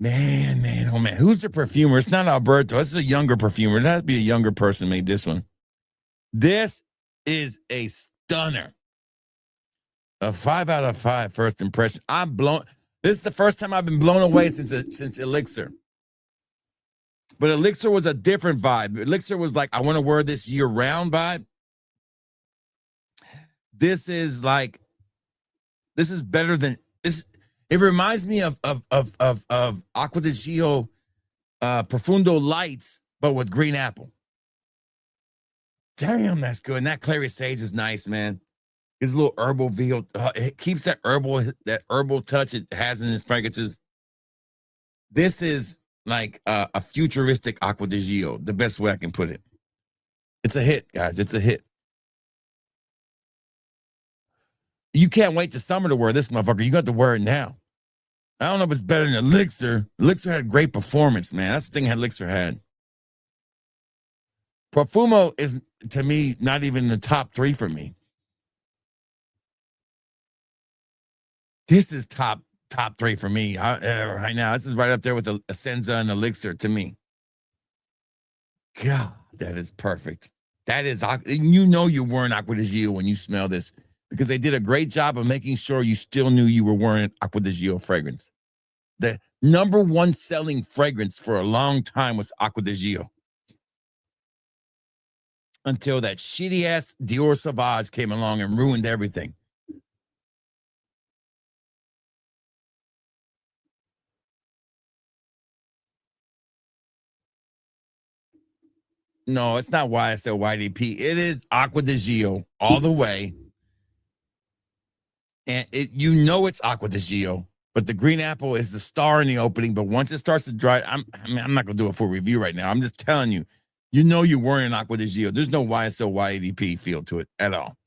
Man, oh man. Who's the perfumer? It's not Alberto. This is a younger perfumer. It has to be a younger person made this one. This is a stunner. A 5 out of 5 first impression. I'm blown. This is the first time I've been blown away since Elixir. But Elixir was a different vibe. Elixir was like, I want to wear this year-round vibe. This is better than this. It reminds me of Acqua di Gio Profundo Lights, but with green apple. Damn, that's good. And that Clary Sage is nice, man. His little herbal feel. It keeps that herbal touch it has in his fragrances. This is like a futuristic Acqua di Gio, the best way I can put it. It's a hit, guys. It's a hit. You can't wait to summer to wear this motherfucker. You got to wear it now. I don't know if it's better than Elixir. Elixir had great performance, man. That's the thing Elixir had. Profumo is, to me, not even in the top 3 for me. This is top 3 for me right now. This is right up there with the Essenza and Elixir to me. God, that is perfect. That is, you know, you're wearing Acqua di Gio when you smell this, because they did a great job of making sure you still knew you were wearing Acqua di Gio fragrance. The number one selling fragrance for a long time was Acqua di Gio, until that shitty ass Dior Sauvage came along and ruined everything. No, it's not YSL YDP. It is Acqua di Gio all the way. And you know it's Acqua di Gio, but the green apple is the star in the opening. But once it starts to dry, I'm not gonna do a full review right now. I'm just telling you, you know you're wearing an Acqua di Gio. There's no YSL YADP feel to it at all.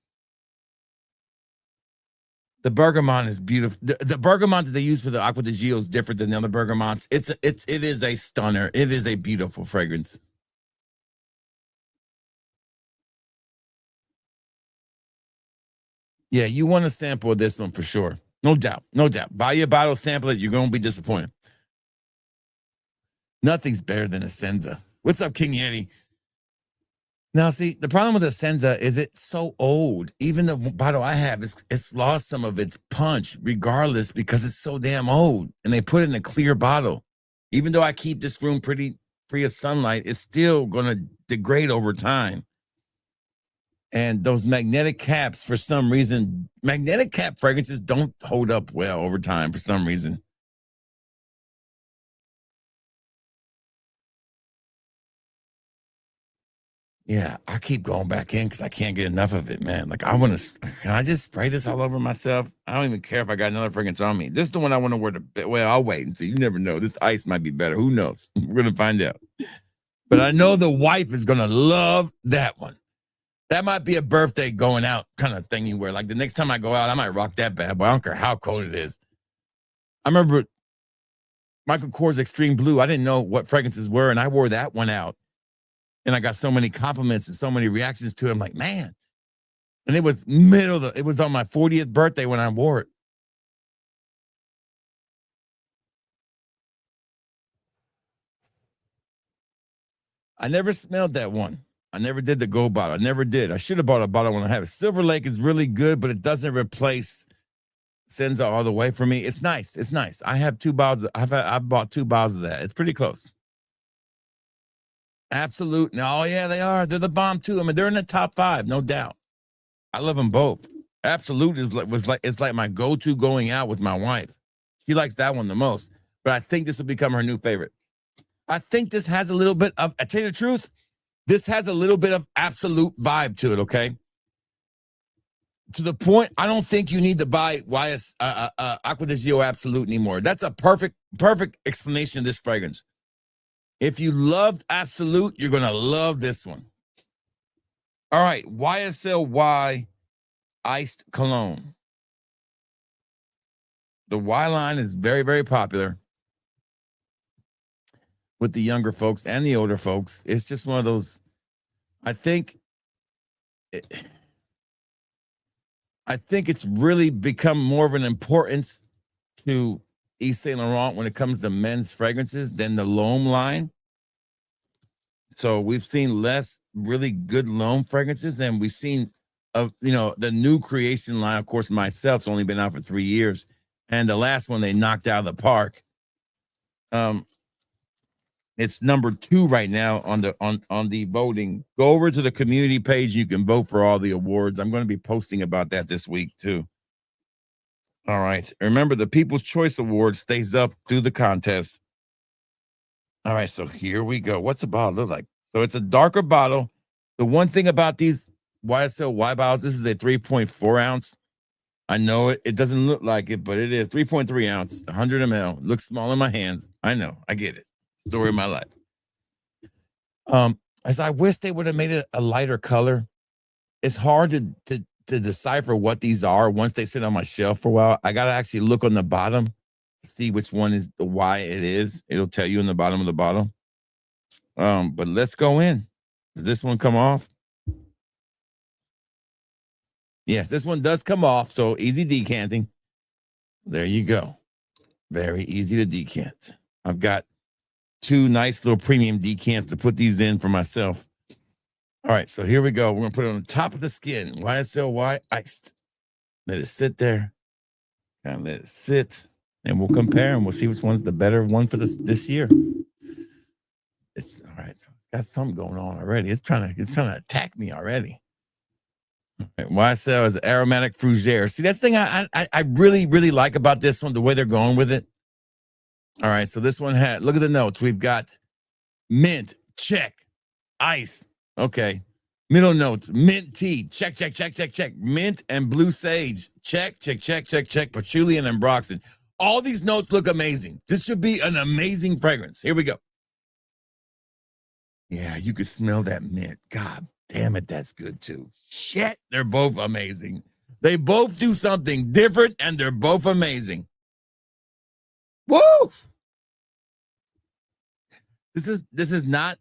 The bergamot is beautiful. The bergamot that they use for the Acqua di Gio is different than the other bergamots. It is a stunner. It is a beautiful fragrance. Yeah, you want a sample of this one for sure. No doubt. No doubt. Buy your bottle, sample it. You're going to be disappointed. Nothing's better than a Senza. What's up, King Yeti? Now, see, the problem with the Senza is it's so old. Even the bottle I have, it's lost some of its punch regardless because it's so damn old. And they put it in a clear bottle. Even though I keep this room pretty free of sunlight, it's still going to degrade over time. And those magnetic caps, for some reason, magnetic cap fragrances don't hold up well over time for some reason. Yeah, I keep going back in because I can't get enough of it, man. Like, can I just spray this all over myself? I don't even care if I got another fragrance on me. This is the one I want to wear well, I'll wait and see. You never know. This ice might be better. Who knows? We're going to find out. But I know the wife is going to love that one. That might be a birthday going out kind of thing you wear. Like the next time I go out, I might rock that bad boy. I don't care how cold it is. I remember Michael Kors Extreme Blue. I didn't know what fragrances were, and I wore that one out. And I got so many compliments and so many reactions to it. I'm like, man. And it was it was on my 40th birthday when I wore it. I never smelled that one. I never did the gold bottle. I never did. I should have bought a bottle when I have it. Silver Lake is really good, but it doesn't replace Senza all the way for me. It's nice. It's nice. I have 2 bottles. I've bought 2 bottles of that. It's pretty close. Absolute. Oh yeah, they are. They're the bomb too. I mean, they're in the top 5, no doubt. I love them both. Absolute it's like my go-to going out with my wife. She likes that one the most. But I think this will become her new favorite. I think this has a little bit of. I tell you the truth. This has a little bit of Absolute vibe to it, okay? To the point, I don't think you need to buy Acqua di Gio Absolute anymore. That's a perfect explanation of this fragrance. If you loved Absolute, you're going to love this one. All right, YSL Y Iced Cologne. The Y line is very, very popular with the younger folks and the older folks. It's just one of those, I think it's really become more of an importance to Yves Saint Laurent when it comes to men's fragrances than the L'Homme line. So we've seen less really good L'Homme fragrances, and we've seen the new creation line. Of course, myself's only been out for 3 years, and the last one they knocked out of the park. It's number 2 right now on the voting. Go over to the community page. You can vote for all the awards. I'm going to be posting about that this week too. All right. Remember, the People's Choice Award stays up through the contest. All right. So here we go. What's the bottle look like? So it's a darker bottle. The one thing about these YSL Y bottles, this is a 3.4 ounce. I know it doesn't look like it, but it is 3.3 ounce, 100 ml. Looks small in my hands. I know. I get it. Story of my life. As I wish they would have made it a lighter color. It's hard to decipher what these are once they sit on my shelf for a while. I gotta actually look on the bottom to see which one is the why it is. It'll tell you in the bottom of the bottle. But let's go in. Does this one come off? Yes, this one does come off. So easy decanting. There you go. Very easy to decant. I've got 2 nice little premium decants to put these in for myself. All right, so here we go. We're gonna put it on the top of the skin. YSLY iced. Let it sit there. Kind of let it sit, and we'll compare and we'll see which one's the better one for this year. It's all right. So it's got something going on already. It's trying to attack me already. All right, YSL is aromatic fougere. See, that's the thing I really, really like about this one, the way they're going with it. All right, so this one had, look at the notes. We've got mint, check, ice. Okay. Middle notes, mint tea, check. Mint and blue sage, check. Patchouli and ambroxan. All these notes look amazing. This should be an amazing fragrance. Here we go. Yeah, you could smell that mint. God damn it, that's good too. Shit, they're both amazing. They both do something different, and they're both amazing. Woo! This is not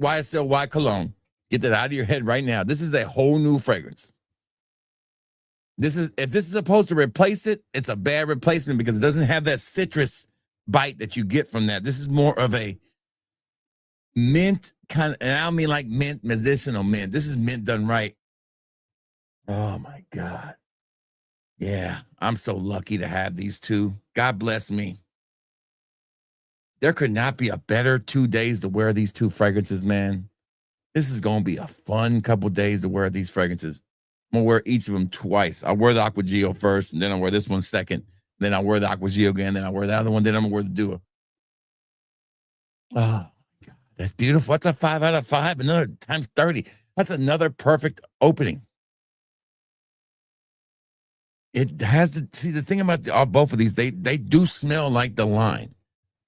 YSLY cologne. Get that out of your head right now. This is a whole new fragrance. If this is supposed to replace it, it's a bad replacement because it doesn't have that citrus bite that you get from that. This is more of a mint kind of, and I don't mean like mint, medicinal mint. This is mint done right. Oh my God. Yeah, I'm so lucky to have these two. God bless me. There could not be a better 2 days to wear these two fragrances, man. This is going to be a fun couple days to wear these fragrances. I'm going to wear each of them twice. I'll wear the Acqua Gio first, and then I'll wear this one second. Then I'll wear the Acqua Gio again. Then I'll wear the other one. Then I'm going to wear the Duo. Oh, God. That's beautiful. That's a 5 out of 5. Another times 30. That's another perfect opening. It has to, see, the thing about both of these, they do smell like the line,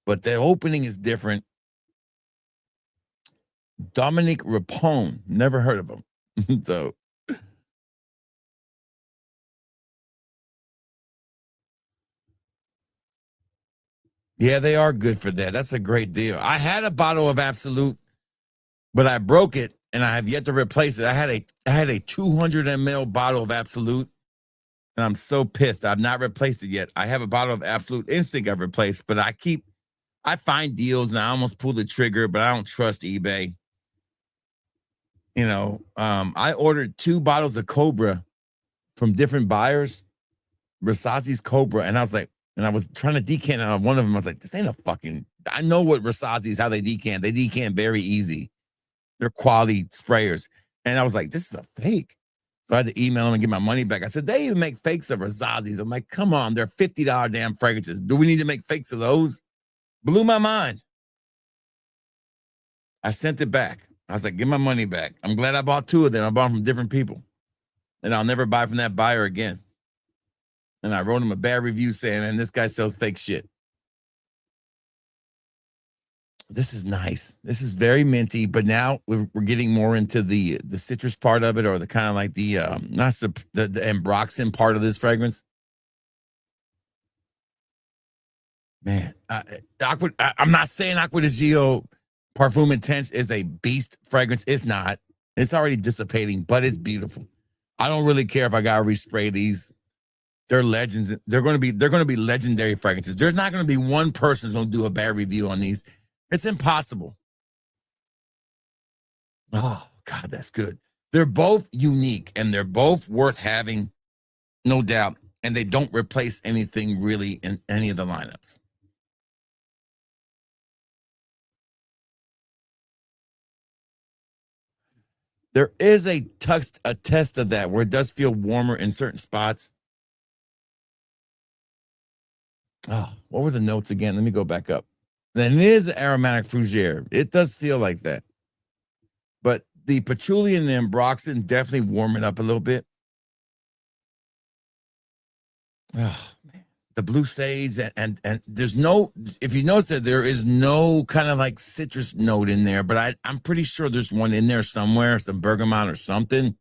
but the opening is different. Dominique Rapone, never heard of him. So, yeah, they are good for that. That's a great deal. I had a bottle of Absolute, but I broke it and I have yet to replace it. I had a 200 ml bottle of Absolute, and I'm so pissed. I've not replaced it yet. I have a bottle of Absolute Instinct I've replaced, but I find deals and I almost pull the trigger, but I don't trust eBay. You know, I ordered 2 bottles of Cobra from different buyers, Versace's Cobra, and I was like, and I was trying to decant on one of them. I was like, this ain't a fucking, I know what Versace's, how they decant. They decant very easy. They're quality sprayers. And I was like, this is a fake. So I had to email them and get my money back. I said, they even make fakes of Versace's. I'm like, come on, they're $50 damn fragrances. Do we need to make fakes of those? Blew my mind. I sent it back. I was like, get my money back. I'm glad I bought 2 of them. I bought them from different people. And I'll never buy from that buyer again. And I wrote him a bad review saying, man, this guy sells fake shit. This is nice. This is very minty, but now we're getting more into the citrus part of it, or the kind of like the ambroxan part of this fragrance. Man, I'm not saying Acqua Gio Parfum Intense is a beast fragrance. It's not. It's already dissipating, but it's beautiful. I don't really care if I gotta respray these. They're legends. They're gonna be legendary fragrances. There's not gonna be one person who's gonna do a bad review on these. It's impossible. Oh God, that's good. They're both unique and they're both worth having, no doubt. And they don't replace anything really in any of the lineups. There is a test of that where it does feel warmer in certain spots. Oh, what were the notes again? Let me go back up. Then it is aromatic fougere. It does feel like that. But the patchouli and the ambroxan definitely warm it up a little bit. Oh, man. The blue sage and there's no, if you notice that there is no kind of like citrus note in there, but I'm pretty sure there's one in there somewhere, some bergamot or something.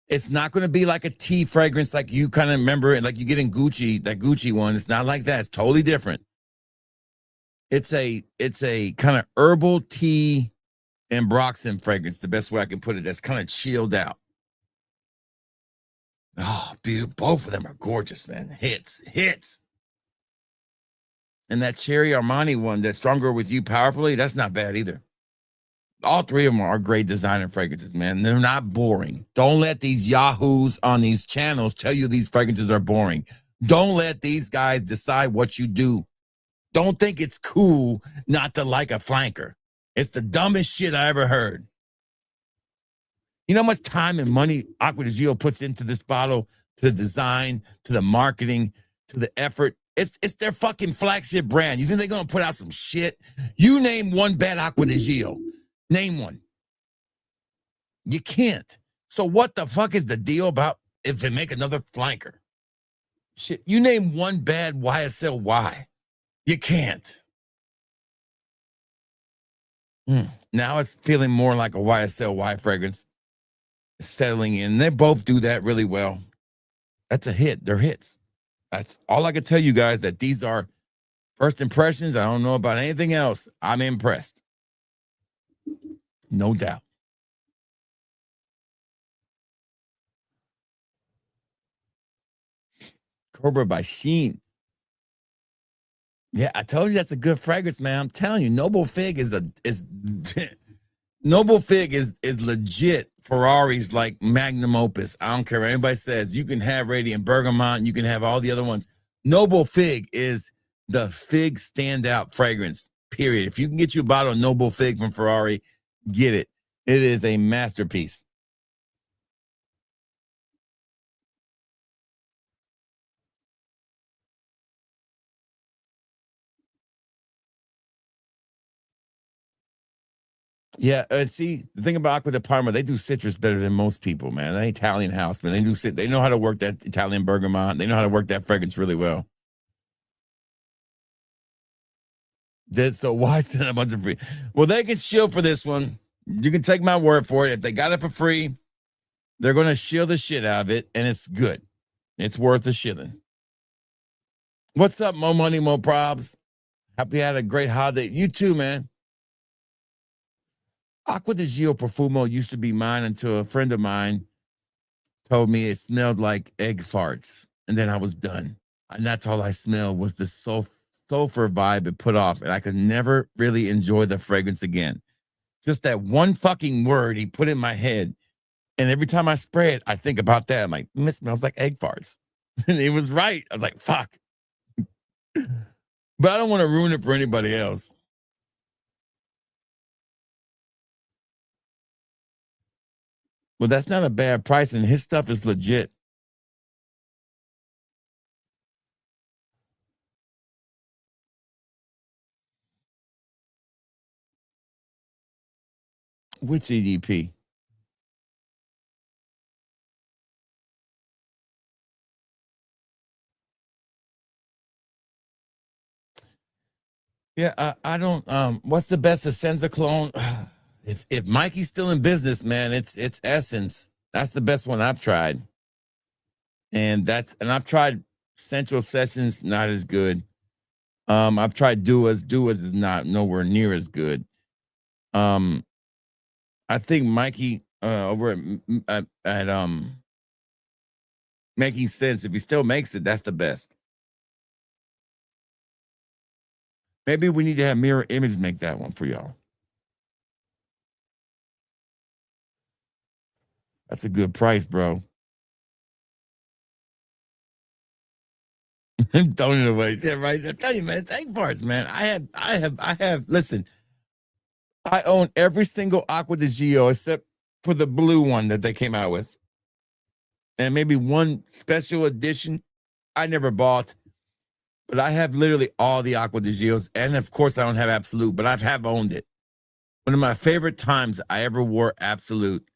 It's not going to be like a tea fragrance like you kind of remember, like you get in Gucci, that Gucci one. It's not like that. It's totally different. It's a kind of herbal tea ambroxan fragrance, the best way I can put it. That's kind of chilled out. Oh, both of them are gorgeous, man. Hits. And that Cherry Armani one, that Stronger With You Powerfully, that's not bad either. All three of them are great designer fragrances, man. They're not boring. Don't let these yahoos on these channels tell you these fragrances are boring. Don't let these guys decide what you do. Don't think it's cool not to like a flanker. It's the dumbest shit I ever heard. You know how much time and money Acqua di Gio puts into this bottle, to the design, to the marketing, to the effort? It's their fucking flagship brand. You think they're going to put out some shit? You name one bad Acqua di Gio. Name one. You can't. So what the fuck is the deal about if they make another flanker? Shit, you name one bad YSL Y. You can't. Now it's feeling more like a YSL Y fragrance. Settling in. They both do that really well. That's a hit. They're hits. That's all I can tell you guys, that these are first impressions. I don't know about anything else. I'm impressed. No doubt. Cobra by Sheen. Yeah, I told you that's a good fragrance, man. I'm telling you, Noble Fig is Noble Fig is legit Ferrari's like magnum opus. I don't care what anybody says. You can have Radiant Bergamot, you can have all the other ones. Noble Fig is the fig standout fragrance, period. If you can get you a bottle of Noble Fig from Ferrari, get it. It is a masterpiece. Yeah, see, the thing about Acqua di Parma, they do citrus better than most people, man. They Italian house, man. They know how to work that Italian bergamot. They know how to work that fragrance really well. So why send a bunch of free? Well, they can shill for this one. You can take my word for it. If they got it for free, they're going to shill the shit out of it, and it's good. It's worth the shilling. What's up, Mo Money, Mo Probs? Hope you had a great holiday. You too, man. Acqua di Gio Profumo used to be mine until a friend of mine told me it smelled like egg farts. And then I was done. And that's all I smelled was the sulfur vibe it put off. And I could never really enjoy the fragrance again. Just that one fucking word he put in my head. And every time I spray it, I think about that. I'm like, it smells like egg farts. And he was right. I was like, fuck. But I don't want to ruin it for anybody else. Well, that's not a bad price, and his stuff is legit. Which EDP? Yeah, I don't. What's the best Essenza clone? If Mikey's still in business, man, it's Essence. That's the best one I've tried. And I've tried Central Sessions, not as good. I've tried Duas. Duas is not nowhere near as good. I think Mikey over at Making Sense, if he still makes it, that's the best. Maybe we need to have Mirror Image make that one for y'all. That's a good price, bro. I'm throwing it away. Yeah, right. I tell you, man, it's egg parts, man. I have. Listen, I own every single Acqua di Gio except for the blue one that they came out with, and maybe one special edition I never bought. But I have literally all the Acqua di Gios, and of course I don't have Absolute, but I have owned it. One of my favorite times I ever wore Absolute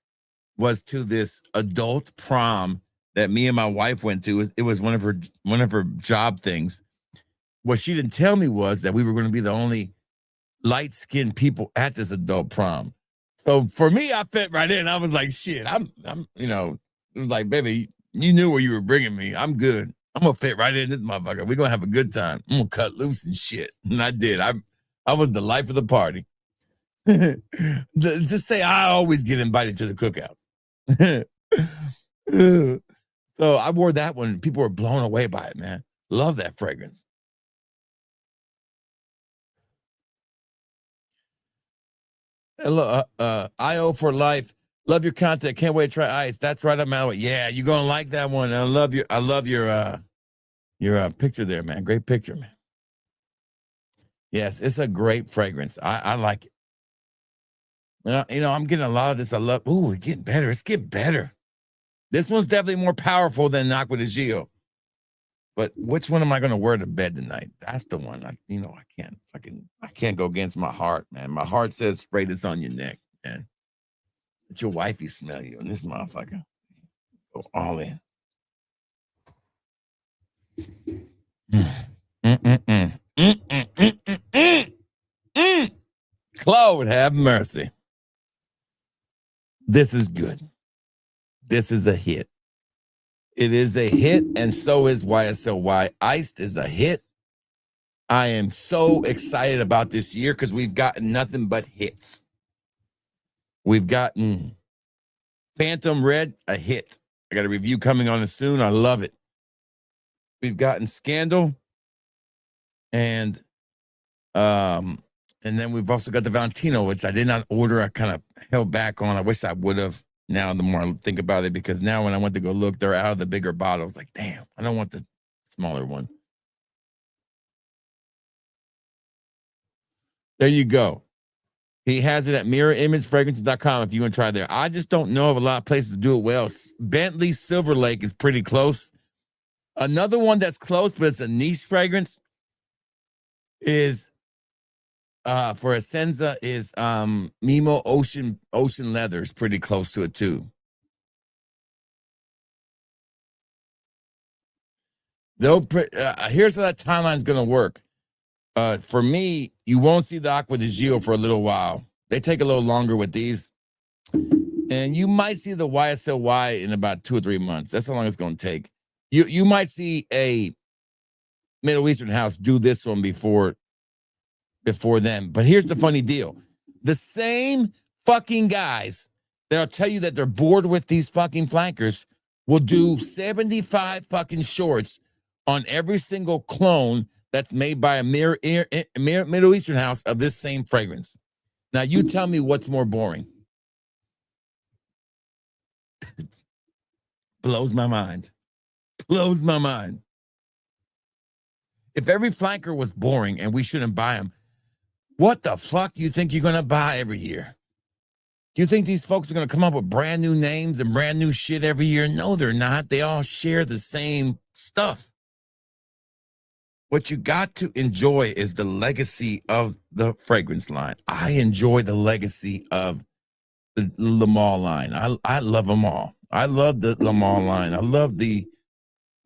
was to this adult prom that me and my wife went to. It was one of her job things. What she didn't tell me was that we were going to be the only light-skinned people at this adult prom. So for me, I fit right in. I was like, shit, I'm it was like, baby, you knew where you were bringing me. I'm good. I'm gonna fit right in this motherfucker. We're gonna have a good time. I'm gonna cut loose and shit. And I did. I was the life of the party. Just say I always get invited to the cookouts. So I wore that one. People were blown away by it, man. Love that fragrance. Hello, IO for life. Love your content. Can't wait to try ice. That's right up my alley. Yeah, you're gonna like that one. I love your picture there, man. Great picture, man. Yes, it's a great fragrance. I like it. I'm getting a lot of this. I love. Ooh, it's getting better. It's getting better. This one's definitely more powerful than Acqua di Gio. But which one am I going to wear to bed tonight? That's the one. I can't go against my heart, man. My heart says spray this on your neck, man. Let your wifey smell you, and this motherfucker go all in. Claude, have mercy. This is good. This is a hit. It is a hit, and so is YSLY. Iced is a hit. I am so excited about this year because we've gotten nothing but hits. We've gotten Phantom Red, a hit. I got a review coming on it soon. I love it. We've gotten Scandal, and then we've also got the Valentino, which I did not order. I kind of held back on. I wish I would have. Now, the more I think about it, because now when I went to go look, they're out of the bigger bottles. Like, damn, I don't want the smaller one. There you go. He has it at mirrorimagefragrances.com if you want to try there. I just don't know of a lot of places to do it well. Bentley Silver Lake is pretty close. Another one that's close, but it's a niche fragrance, is for Essenza is Mimo Ocean Leather is pretty close to it too. Here's how that timeline is going to work. For me, you won't see the Acqua di Gio for a little while. They take a little longer with these. And you might see the YSLY in about 2 or 3 months. That's how long it's going to take. You might see a Middle Eastern house do this one before them. But here's the funny deal. The same fucking guys that'll tell you that they're bored with these fucking flankers will do 75 fucking shorts on every single clone that's made by a Middle Eastern house of this same fragrance. Now, you tell me what's more boring. Blows my mind. Blows my mind. If every flanker was boring and we shouldn't buy them, what the fuck do you think you're going to buy every year? Do you think these folks are going to come up with brand new names and brand new shit every year? No, they're not. They all share the same stuff. What you got to enjoy is the legacy of the fragrance line. I enjoy the legacy of the Le Mans line. I love them all. I love the Le Mans line. I love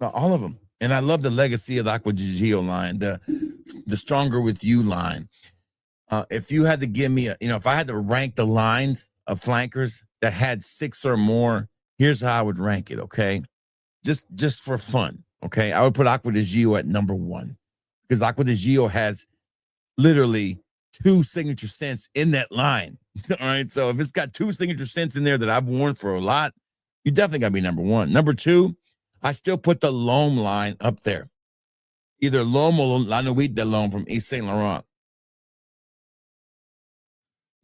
all of them. And I love the legacy of the Acqua di Gio line, the Stronger With You line. If you had to give me if I had to rank the lines of flankers that had 6 or more, here's how I would rank it, okay? Just for fun, okay? I would put Acqua di Gio at number 1 because Acqua di Gio has literally 2 signature scents in that line. All right, so if it's got 2 signature scents in there that I've worn for a lot, you definitely got to be number 1. Number 2, I still put the L'Homme line up there. Either L'Homme or La Nuit de L'Homme from Yves Saint Laurent.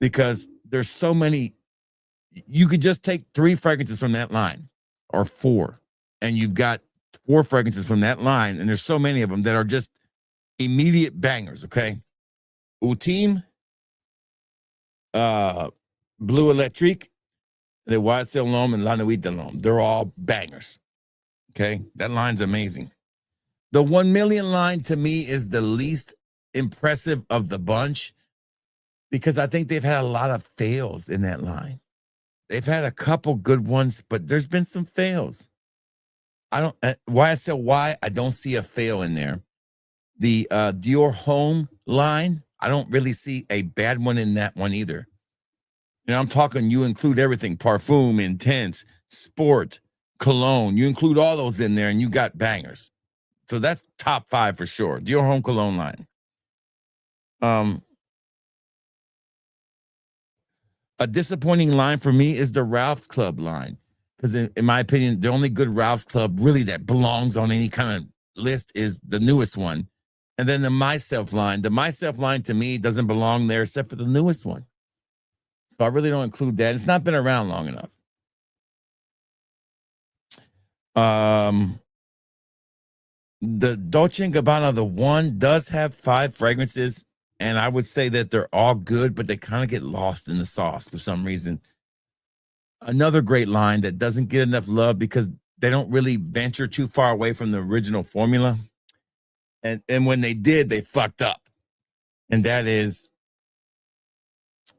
Because there's so many, you could just take 3 fragrances from that line or 4, and you've got 4 fragrances from that line, and there's so many of them that are just immediate bangers, okay? Ultime, Bleu Electrique, the YSL L'Homme, and La Nuit de L'Homme. They're all bangers, okay? That line's amazing. The 1 million line to me is the least impressive of the bunch, because I think they've had a lot of fails in that line. They've had a couple good ones, but there's been some fails. YSLY, I don't see a fail in there. The Dior Homme line, I don't really see a bad one in that one either. I'm talking, you include everything, Parfum, Intense, Sport, Cologne. You include all those in there, and you got bangers. So that's top 5 for sure. Dior Homme Cologne line. A disappointing line for me is the Ralph's Club line. Because in my opinion, the only good Ralph's Club really that belongs on any kind of list is the newest one. And then the Myself line. The Myself line to me doesn't belong there except for the newest one. So I really don't include that. It's not been around long enough. The Dolce & Gabbana, the one, does have 5 fragrances, and I would say that they're all good, but they kind of get lost in the sauce for some reason. Another great line that doesn't get enough love because they don't really venture too far away from the original formula. And when they did, they fucked up. And that is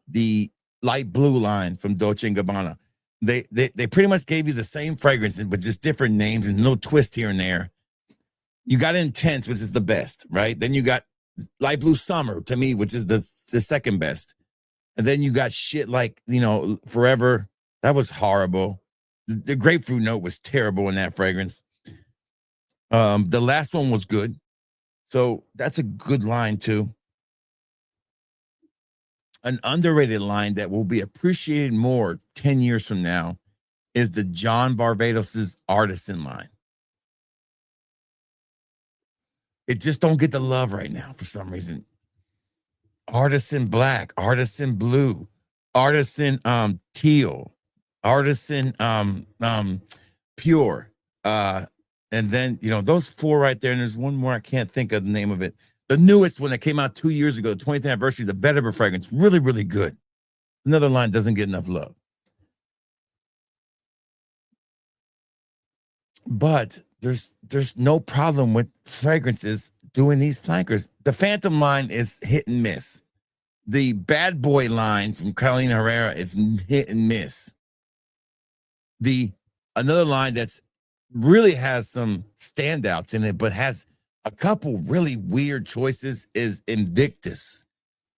the light blue line from Dolce & Gabbana. They pretty much gave you the same fragrance, but just different names and little twist here and there. You got Intense, which is the best, right? Then you got Light Blue Summer, to me, which is the second best. And then you got shit like, Forever. That was horrible. The grapefruit note was terrible in that fragrance. The last one was good. So that's a good line too. An underrated line that will be appreciated more 10 years from now is the John Barbados's Artisan line. It just don't get the love right now for some reason. Artisan Black, Artisan Blue, Artisan Teal, Artisan Pure. And then, those 4 right there, and there's one more, I can't think of the name of it. The newest one that came out 2 years ago, the 20th anniversary, the Vetiver fragrance, really, really good. Another line doesn't get enough love. But there's no problem with fragrances doing these flankers. The Phantom line is hit and miss. The Bad Boy line from Carolina Herrera is hit and miss. Another line that's really has some standouts in it, but has a couple really weird choices is Invictus.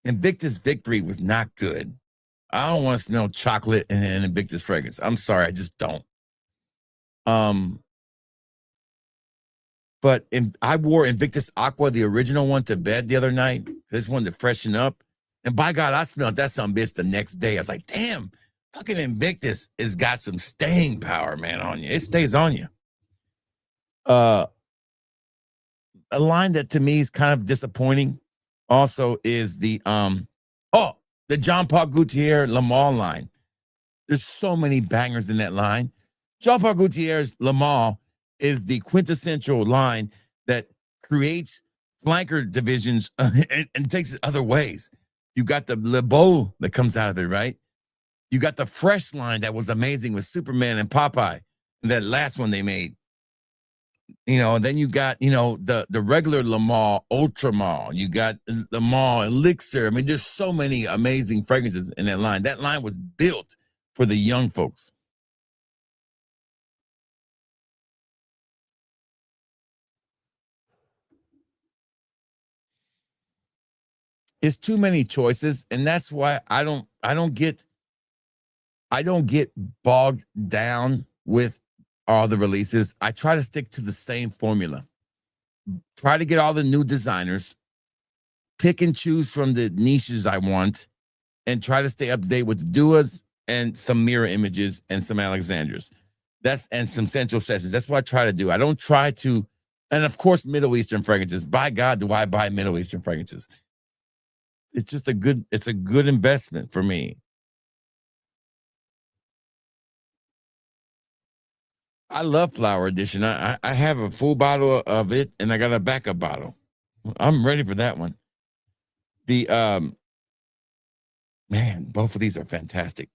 Invictus Victory was not good. I don't want to smell chocolate in an Invictus fragrance. I'm sorry, I just don't. But I wore Invictus Acqua, the original one, to bed the other night. I just wanted to freshen up. And by God, I smelled that some bitch the next day. I was like, damn, fucking Invictus has got some staying power, man, on you. It stays on you. A line that to me is kind of disappointing also is the Jean Paul Gaultier Le Male line. There's so many bangers in that line. Jean Paul Gaultier's Le Male is the quintessential line that creates flanker divisions and takes it other ways. You got the Le Beau that comes out of it, right? You got the Fresh line that was amazing with Superman and Popeye, and that last one they made. And then you got, the regular Le Male, Ultra Male. You got Le Male Elixir. I mean, there's so many amazing fragrances in that line. That line was built for the young folks. It's too many choices, and that's why I don't get bogged down with all the releases. I try to stick to the same formula. Try to get all the new designers, pick and choose from the niches I want, and try to stay up to date with the Duas and some mirror images and some Alexandras. And some Central Sessions. That's what I try to do. I don't try to, and of course, Middle Eastern fragrances. By God, do I buy Middle Eastern fragrances? It's just a good investment for me. I love Flower Edition. I have a full bottle of it, and I got a backup bottle. I'm ready for that one. Man, both of these are fantastic.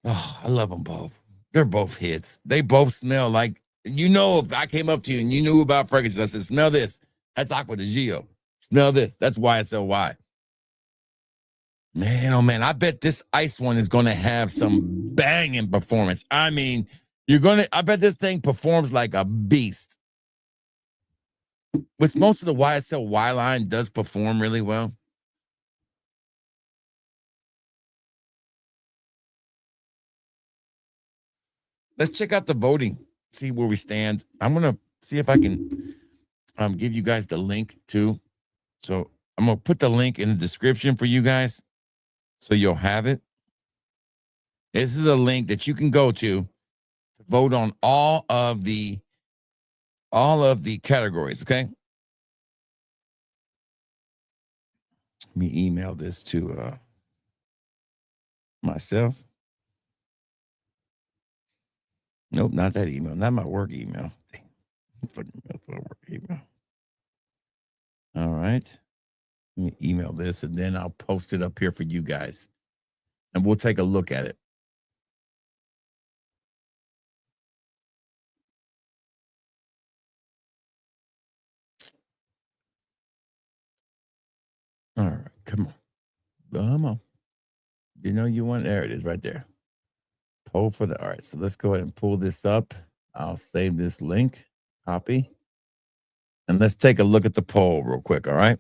Oh, I love them both. They're both hits. They both smell like, if I came up to you and you knew about fragrances, I said, smell this. That's Acqua di Gio. Smell this. That's YSLY. Man, oh man, I bet this ice one is going to have some banging performance. I mean, I bet this thing performs like a beast. Which most of the YSLY line does perform really well. Let's check out the voting, see where we stand. I'm going to see if I can give you guys the link too. So I'm going to put the link in the description for you guys so you'll have it. This is a link that you can go to vote on all of the categories, okay? Let me email this to myself. Nope, not that email. Not my work email. Dang. That's my work email. All right. Let me email this and then I'll post it up here for you guys. And we'll take a look at it. All right. Come on. Come on. You know you want, there it is right there. Poll for the, all right. So let's go ahead and pull this up. I'll save this link, copy. And let's take a look at the poll real quick. All right.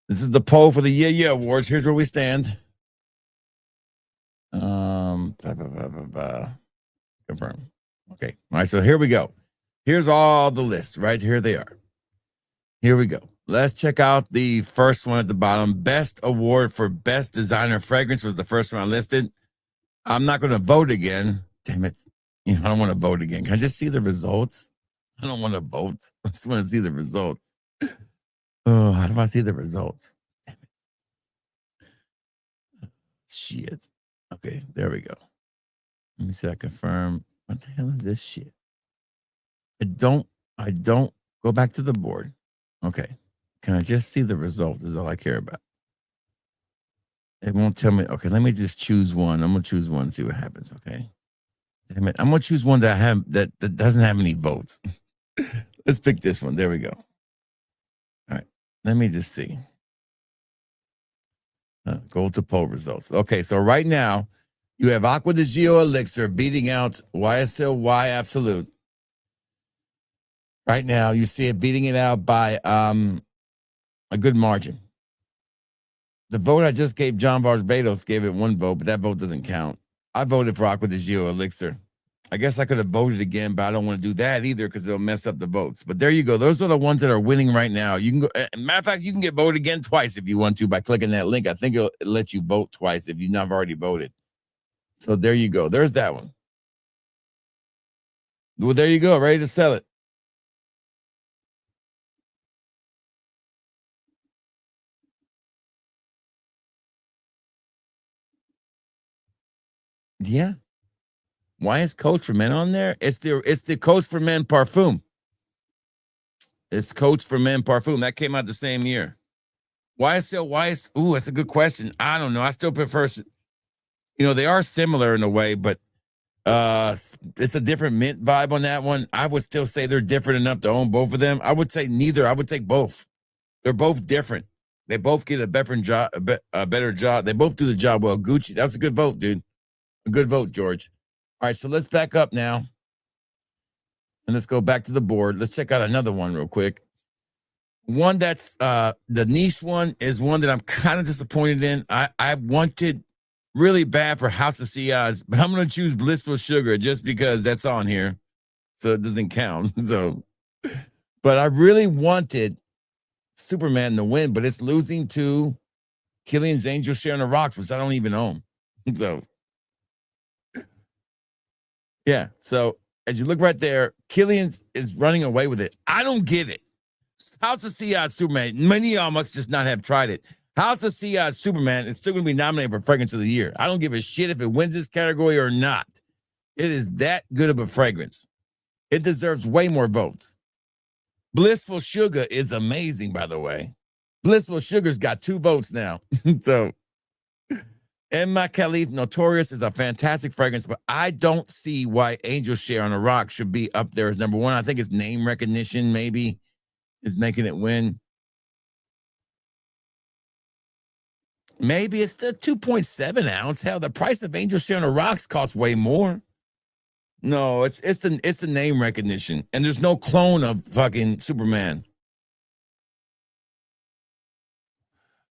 This is the poll for the Yeah Awards. Here's where we stand. Confirm. Okay. All right. So here we go. Here's all the lists. Right here they are. Here we go. Let's check out the first one at the bottom. Best award for best designer fragrance was the first one I listed. I'm not going to vote again. Damn it. You know, I don't want to vote again. Can I just see the results? I don't want to vote. I just want to see the results. Oh, how do I see the results? Damn it. Shit. Okay, there we go. Let me see. I confirm. What the hell is this shit? I don't go back to the board. Okay. Can I just see the results? Is all I care about. It won't tell me. Okay, let me just choose one. I'm gonna choose one and see what happens. Okay. Damn it. I'm gonna choose one that that doesn't have any votes. Let's pick this one. There we go. All right. Let me just see. Go to poll results. Okay, so right now you have Acqua di Gio Elixir beating out YSL Y Absolute. Right now you see it beating it out by a good margin. The vote I just gave John Barbados gave it 1 vote, but that vote doesn't count. I voted for Acqua di Gio Elixir. I guess I could have voted again, but I don't want to do that either because it'll mess up the votes. But there you go. Those are the ones that are winning right now. You can go. Matter of fact, you can get voted again twice if you want to by clicking that link. I think it'll let you vote twice if you've not already voted. So there you go. There's that one. Well, there you go. Ready to sell it. Yeah. Why is Coach for Men on there? It's the Coach for Men Parfum. It's Coach for Men Parfum. That came out the same year. Why is ooh, that's a good question. I don't know. I still prefer, they are similar in a way, but it's a different mint vibe on that one. I would still say they're different enough to own both of them. I would say neither. I would take both. They're both different. They both get a better job. They both do the job well. Gucci, that's a good vote, dude. A good vote, George. All right, so let's back up now. And let's go back to the board. Let's check out another one real quick. One that's the niche one is one that I'm kind of disappointed in. I wanted really bad for House of CIs, but I'm going to choose Blissful Sugar just because that's on here. So it doesn't count. But I really wanted Superman to win, but it's losing to Killian's Angel Share on the Rocks, which I don't even own. So, yeah. So as you look right there, Killian's is running away with it. I don't get it. House of CI Superman. Many of y'all must just not have tried it. House of CI Superman is still going to be nominated for Fragrance of the Year. I don't give a shit if it wins this category or not. It is that good of a fragrance. It deserves way more votes. Blissful Sugar is amazing, by the way. Blissful Sugar's got 2 votes now. So, Emma Khalif Notorious is a fantastic fragrance, but I don't see why Angel Share on the Rock should be up there as number 1. I think it's name recognition maybe is making it win. Maybe it's the 2.7 ounce. Hell, the price of Angel Share on the Rocks costs way more. No, it's the name recognition, and there's no clone of fucking Superman.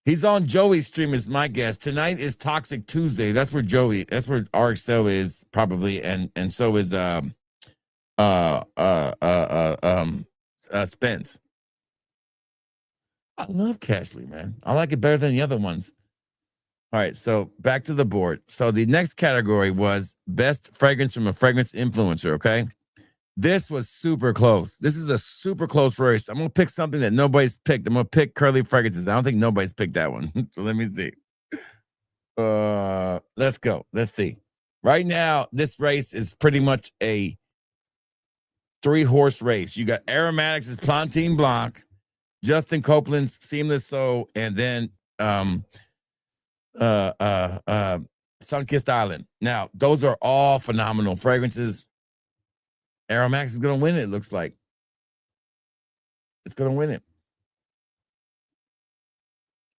He's on Joey's stream as my guest. Tonight is Toxic Tuesday. That's where RXO is probably, and so is Spence. I love Cashley, man. I like it better than the other ones. All right, so back to the board. So the next category was best fragrance from a fragrance influencer, okay? This was super close. This is a super close race. I'm going to pick something that nobody's picked. I'm going to pick Curly Fragrances. I don't think nobody's picked that one. So let me see. Let's go. Let's see. Right now, this race is pretty much a 3-horse race. You got Aromatics' Plantain Blanc, Justin Copeland's Seamless Soul, and then Sunkissed Island. Now, those are all phenomenal fragrances. Aromatics is gonna win it, looks like. It's gonna win it.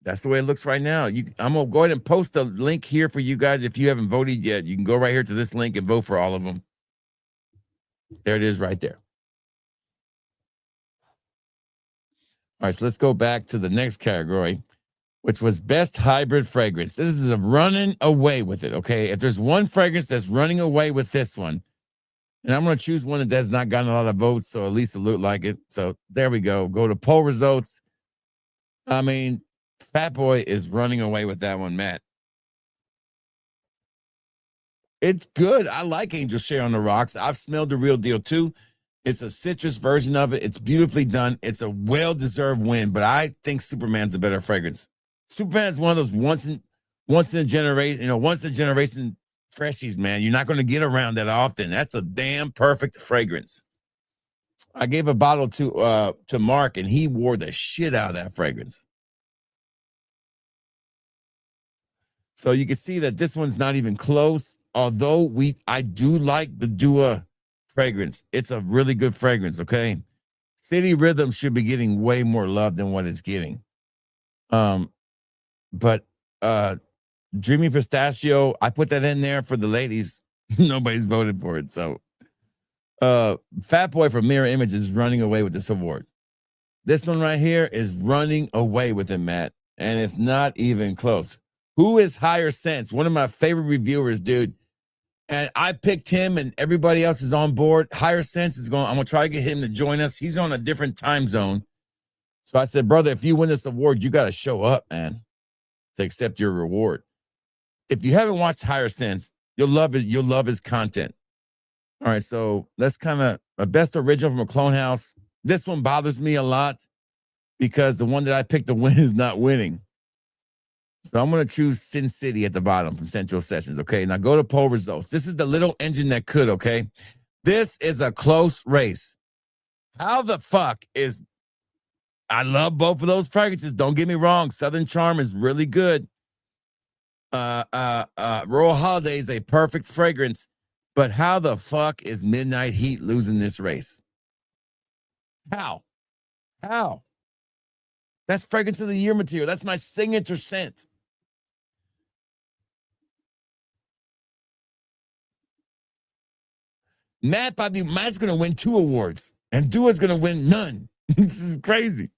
That's the way it looks right now. I'm gonna go ahead and post a link here for you guys. If you haven't voted yet, you can go right here to this link and vote for all of them. There it is right there. All right, so let's go back to the next category, which was best hybrid fragrance. This is a running away with it, okay? If there's one fragrance that's running away with this one, and I'm going to choose one that has not gotten a lot of votes, so at least it looked like it. So there we go. Go to poll results. I mean, Fat Boy is running away with that one, Matt. It's good. I like Angel Share on the Rocks. I've smelled the real deal too. It's a citrus version of it. It's beautifully done. It's a well-deserved win, but I think Superman's a better fragrance. Superman is one of those once in a generation freshies, man. You're not going to get around that often. That's a damn perfect fragrance. I gave a bottle to Mark, and he wore the shit out of that fragrance. So you can see that this one's not even close. Although I do like the Dua fragrance. It's a really good fragrance, okay? City Rhythm should be getting way more love than what it's getting. But Dreamy Pistachio, I put that in there for the ladies. Nobody's voted for it. So Fat Boy from Mirror Image is running away with this award. This one right here is running away with it, Matt. And it's not even close. Who is Higher Sense? One of my favorite reviewers, dude. And I picked him, and everybody else is on board. Higher Sense is going. I'm gonna try to get him to join us. He's on a different time zone. So I said, brother, if you win this award, you got to show up, man, to accept your reward. If you haven't watched Higher Sense, you'll love it. You'll love his content. All right, so let's kind of a best original from a clone house. This one bothers me a lot because the one that I picked to win is not winning. So I'm going to choose Sin City at the bottom from Central Sessions, okay? Now go to poll results. This is the little engine that could, okay? This is a close race. How the fuck is... I love both of those fragrances. Don't get me wrong. Southern Charm is really good. Royal Holiday is a perfect fragrance. But how the fuck is Midnight Heat losing this race? How? That's fragrance of the year material. That's my signature scent. Matt's going to win 2 awards, and Dua's going to win none. This is crazy.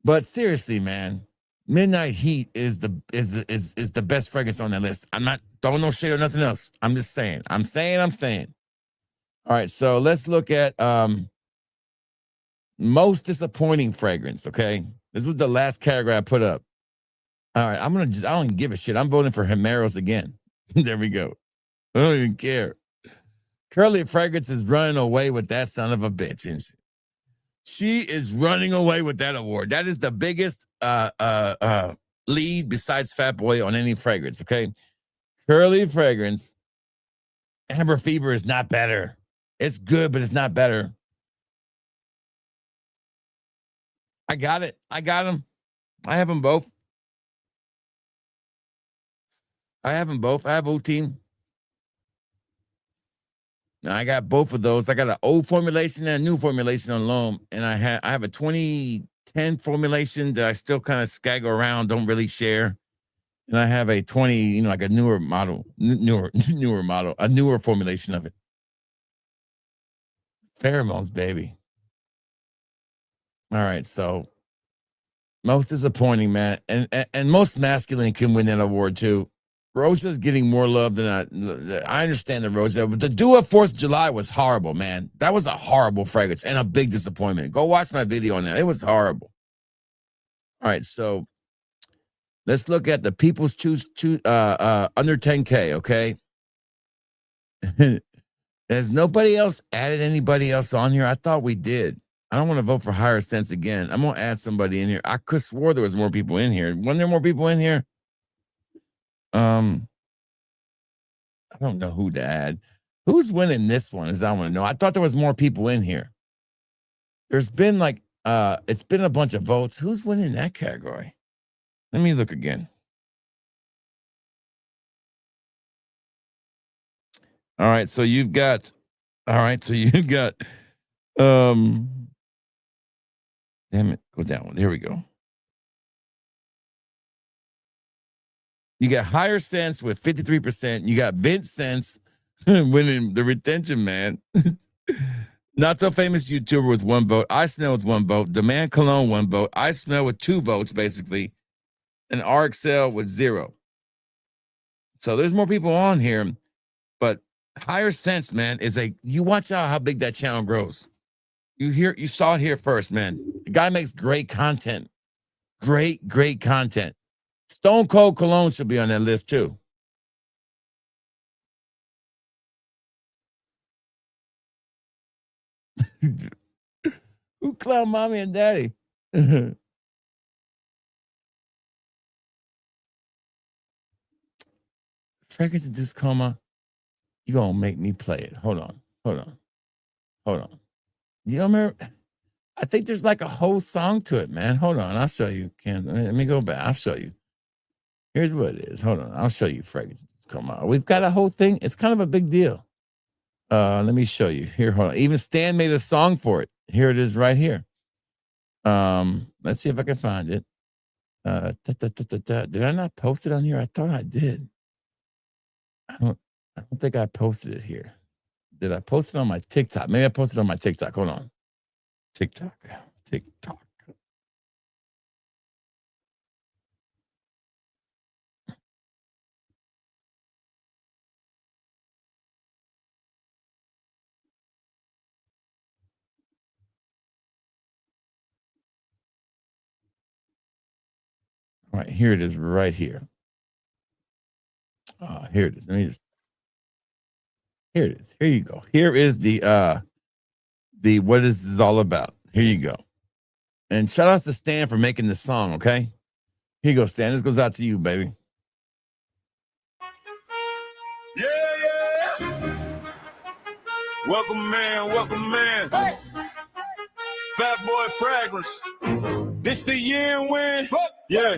But seriously, man, Midnight Heat is the best fragrance on that list. I'm not throwing no shade or nothing else. I'm just saying. I'm saying. All right, so let's look at most disappointing fragrance. Okay, this was the last category I put up. All right, I don't even give a shit. I'm voting for Himeros again. There we go. I don't even care. Curly Fragrance is running away with that son of a bitch. And she is running away with that award. That is the biggest lead besides Fat Boy on any fragrance, okay? Curly Fragrance. Amber Fever is not better. It's good, but it's not better. I got it. I got them. I have them both. I have O-Team. Now I got both of those. I got an old formulation and a new formulation on loan, and I have a 2010 formulation that I still kind of skaggle around, don't really share. And I have a 20, like a newer model, a newer formulation of it. Pheromones, baby. All right, so most disappointing, man, and most masculine can win that award too. Rosa's getting more love than I understand the Rosa, but the Dua 4th of July was horrible, man. That was a horrible fragrance and a big disappointment. Go watch my video on that. It was horrible. All right, so let's look at the People's Choose under 10K, okay? Has nobody else added anybody else on here? I thought we did. I don't want to vote for higher sense again. I'm gonna add somebody in here. I could swore there was more people in here. Wasn't there more people in here? I don't know who to add. Who's winning this one? Is I want to know. I thought there was more people in here. There's been like it's been a bunch of votes. Who's winning that category? Let me look again. All right, so you've got damn it, go down one. Here we go. You got Higher Sense with 53%. You got Vince Sense winning the retention, man. Not So Famous YouTuber with 1 vote. I Smell with 1 vote. Demand Cologne 1 vote. I Smell with 2 votes, basically. And RXL with 0. So there's more people on here. But Higher Sense, man, is you watch out how big that channel grows. You saw it here first, man. The guy makes great content. Great content. Stone Cold Cologne should be on that list too. Who clown mommy and daddy? Fragrance induced coma. You gonna make me play it. Hold on. You don't remember? I think there's like a whole song to it, man. Hold on. I'll show you. Let me go back. I'll show you. Here's what it is. Hold on. I'll show you fragrance induced coma. We've got a whole thing. It's kind of a big deal. Let me show you. Here, hold on. Even Stan made a song for it. Here it is right here. Let's see if I can find it. Did I not post it on here? I thought I did. I don't think I posted it here. Did I post it on my TikTok? Maybe I posted it on my TikTok. Hold on. TikTok. All right, here it is right here. Here it is. Here it is. Here you go. Here is the what is this all about. Here you go. And shout out to Stan for making this song, okay? Here you go, Stan. This goes out to you, baby. Yeah. Welcome, man. Hey. Fat Boy Fragrance. This the year when, yeah.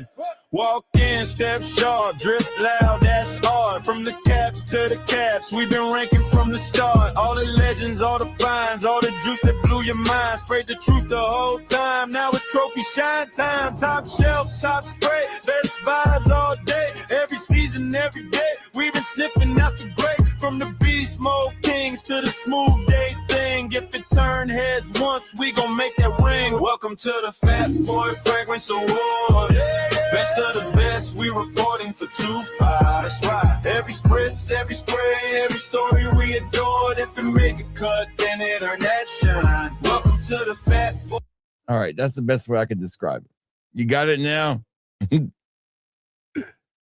Walk in, step sharp, drip loud, that's art. From the caps to the caps, we've been ranking from the start. All the legends, all the finds, all the juice that blew your mind. Sprayed the truth the whole time, now it's trophy shine time. Top shelf, top spray, best vibes all day. Every season, every day, we've been sniffing out the grape. From the beast mode kings to the smooth day thing. If it turn heads once, we gon' make that ring. Welcome to the Fat Boy Fragrance Award. Best of the best, we reporting for 2-5. That's right. Every spritz, every spray, every story we adored. If it make a cut, then it earned that shine. Welcome to the Fat Boy. All right, that's the best way I can describe it. You got it now?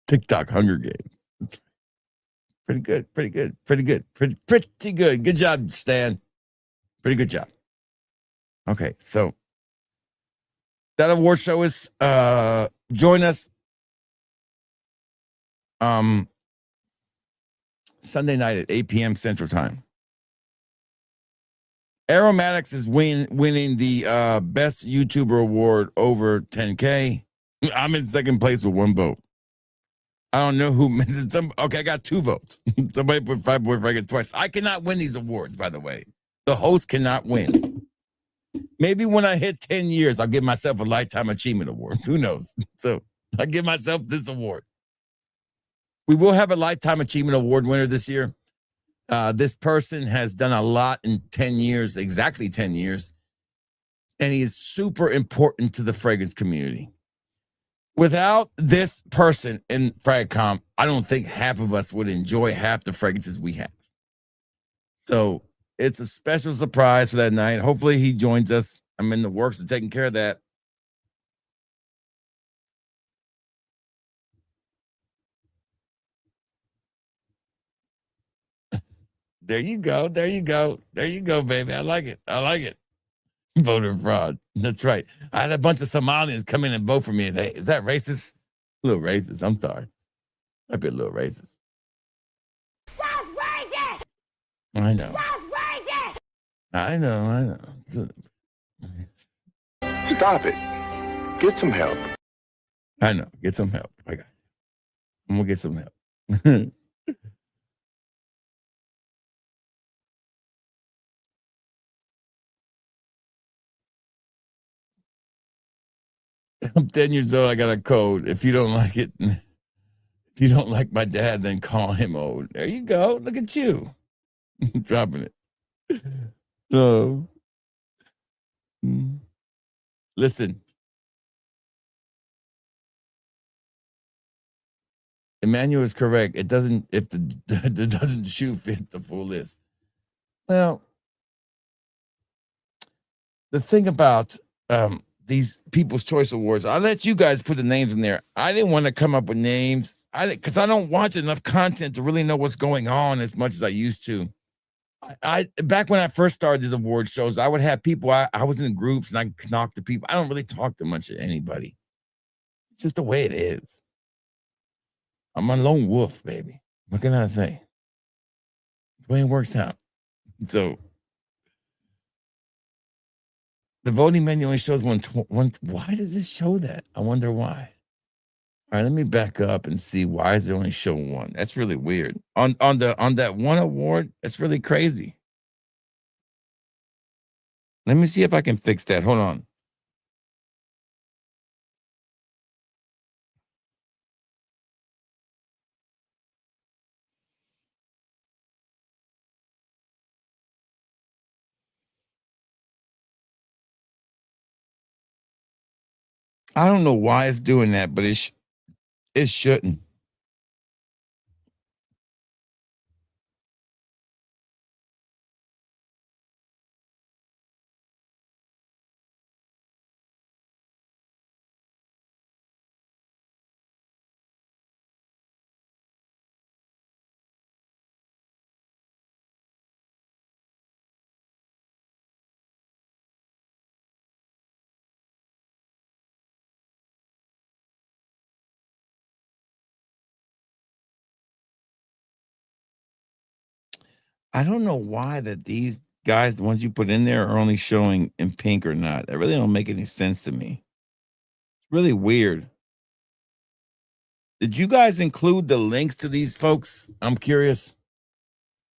TikTok Hunger Games. Pretty good. Pretty good. Good job, Stan. Pretty good job. Okay, so that award show is join us Sunday night at 8 p.m. Central Time. Aromatics is winning the best YouTuber award over 10K. I'm in second place with 1 vote. I don't know who. Okay, I got 2 votes. Somebody put Fat Boy Fragrance twice. I cannot win these awards, by the way. The host cannot win. Maybe when I hit 10 years, I'll give myself a Lifetime Achievement Award. Who knows? So I give myself this award. We will have a Lifetime Achievement Award winner this year. This person has done a lot in 10 years, exactly 10 years. And he is super important to the fragrance community. Without this person in FragCom, I don't think half of us would enjoy half the fragrances we have. So it's a special surprise for that night. Hopefully he joins us. I'm in the works of taking care of that. There you go, baby. I like it. Voter fraud. That's right. I had a bunch of Somalians come in and vote for me today. Is that racist? A little racist. I'm sorry. I'd be a little racist. That's racist! I know. That's racist! I know. Stop it. Get some help. I know. Get some help. I got it. I'm gonna get some help. I'm 10 years old. I got a code. If you don't like it, if you don't like my dad, then call him old. There you go. Look at you. Dropping it. No. Listen. Emmanuel is correct. It doesn't, if the it doesn't shoe fit the full list. Well, the thing about these People's Choice Awards, I let you guys put the names in there. I didn't want to come up with names. Because I don't watch enough content to really know what's going on as much as I used to. I back when I first started these award shows, I would have people. I was in groups and I could talk to people. I don't really talk to much of anybody. It's just the way it is. I'm a lone wolf, baby. What can I say? The way it works out. So the voting menu only shows one. Why does this show that? I wonder why. All right, let me back up and see why is it only showing one. That's really weird. On that one award, that's really crazy. Let me see if I can fix that. Hold on. I don't know why it's doing that, but it shouldn't. I don't know why that these guys, the ones you put in there, are only showing in pink or not. That really don't make any sense to me. It's really weird. Did you guys include the links to these folks? I'm curious.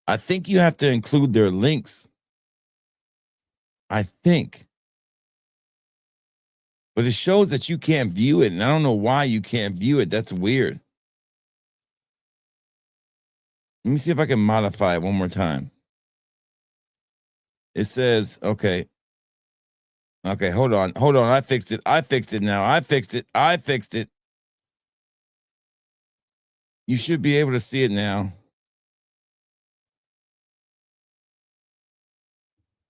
I think you have to include their links. I think. But it shows that you can't view it, and I don't know why you can't view it. That's weird. Let me see if I can modify it one more time. It says, okay. Okay, hold on. Hold on. I fixed it. I fixed it now. I fixed it. I fixed it. You should be able to see it now.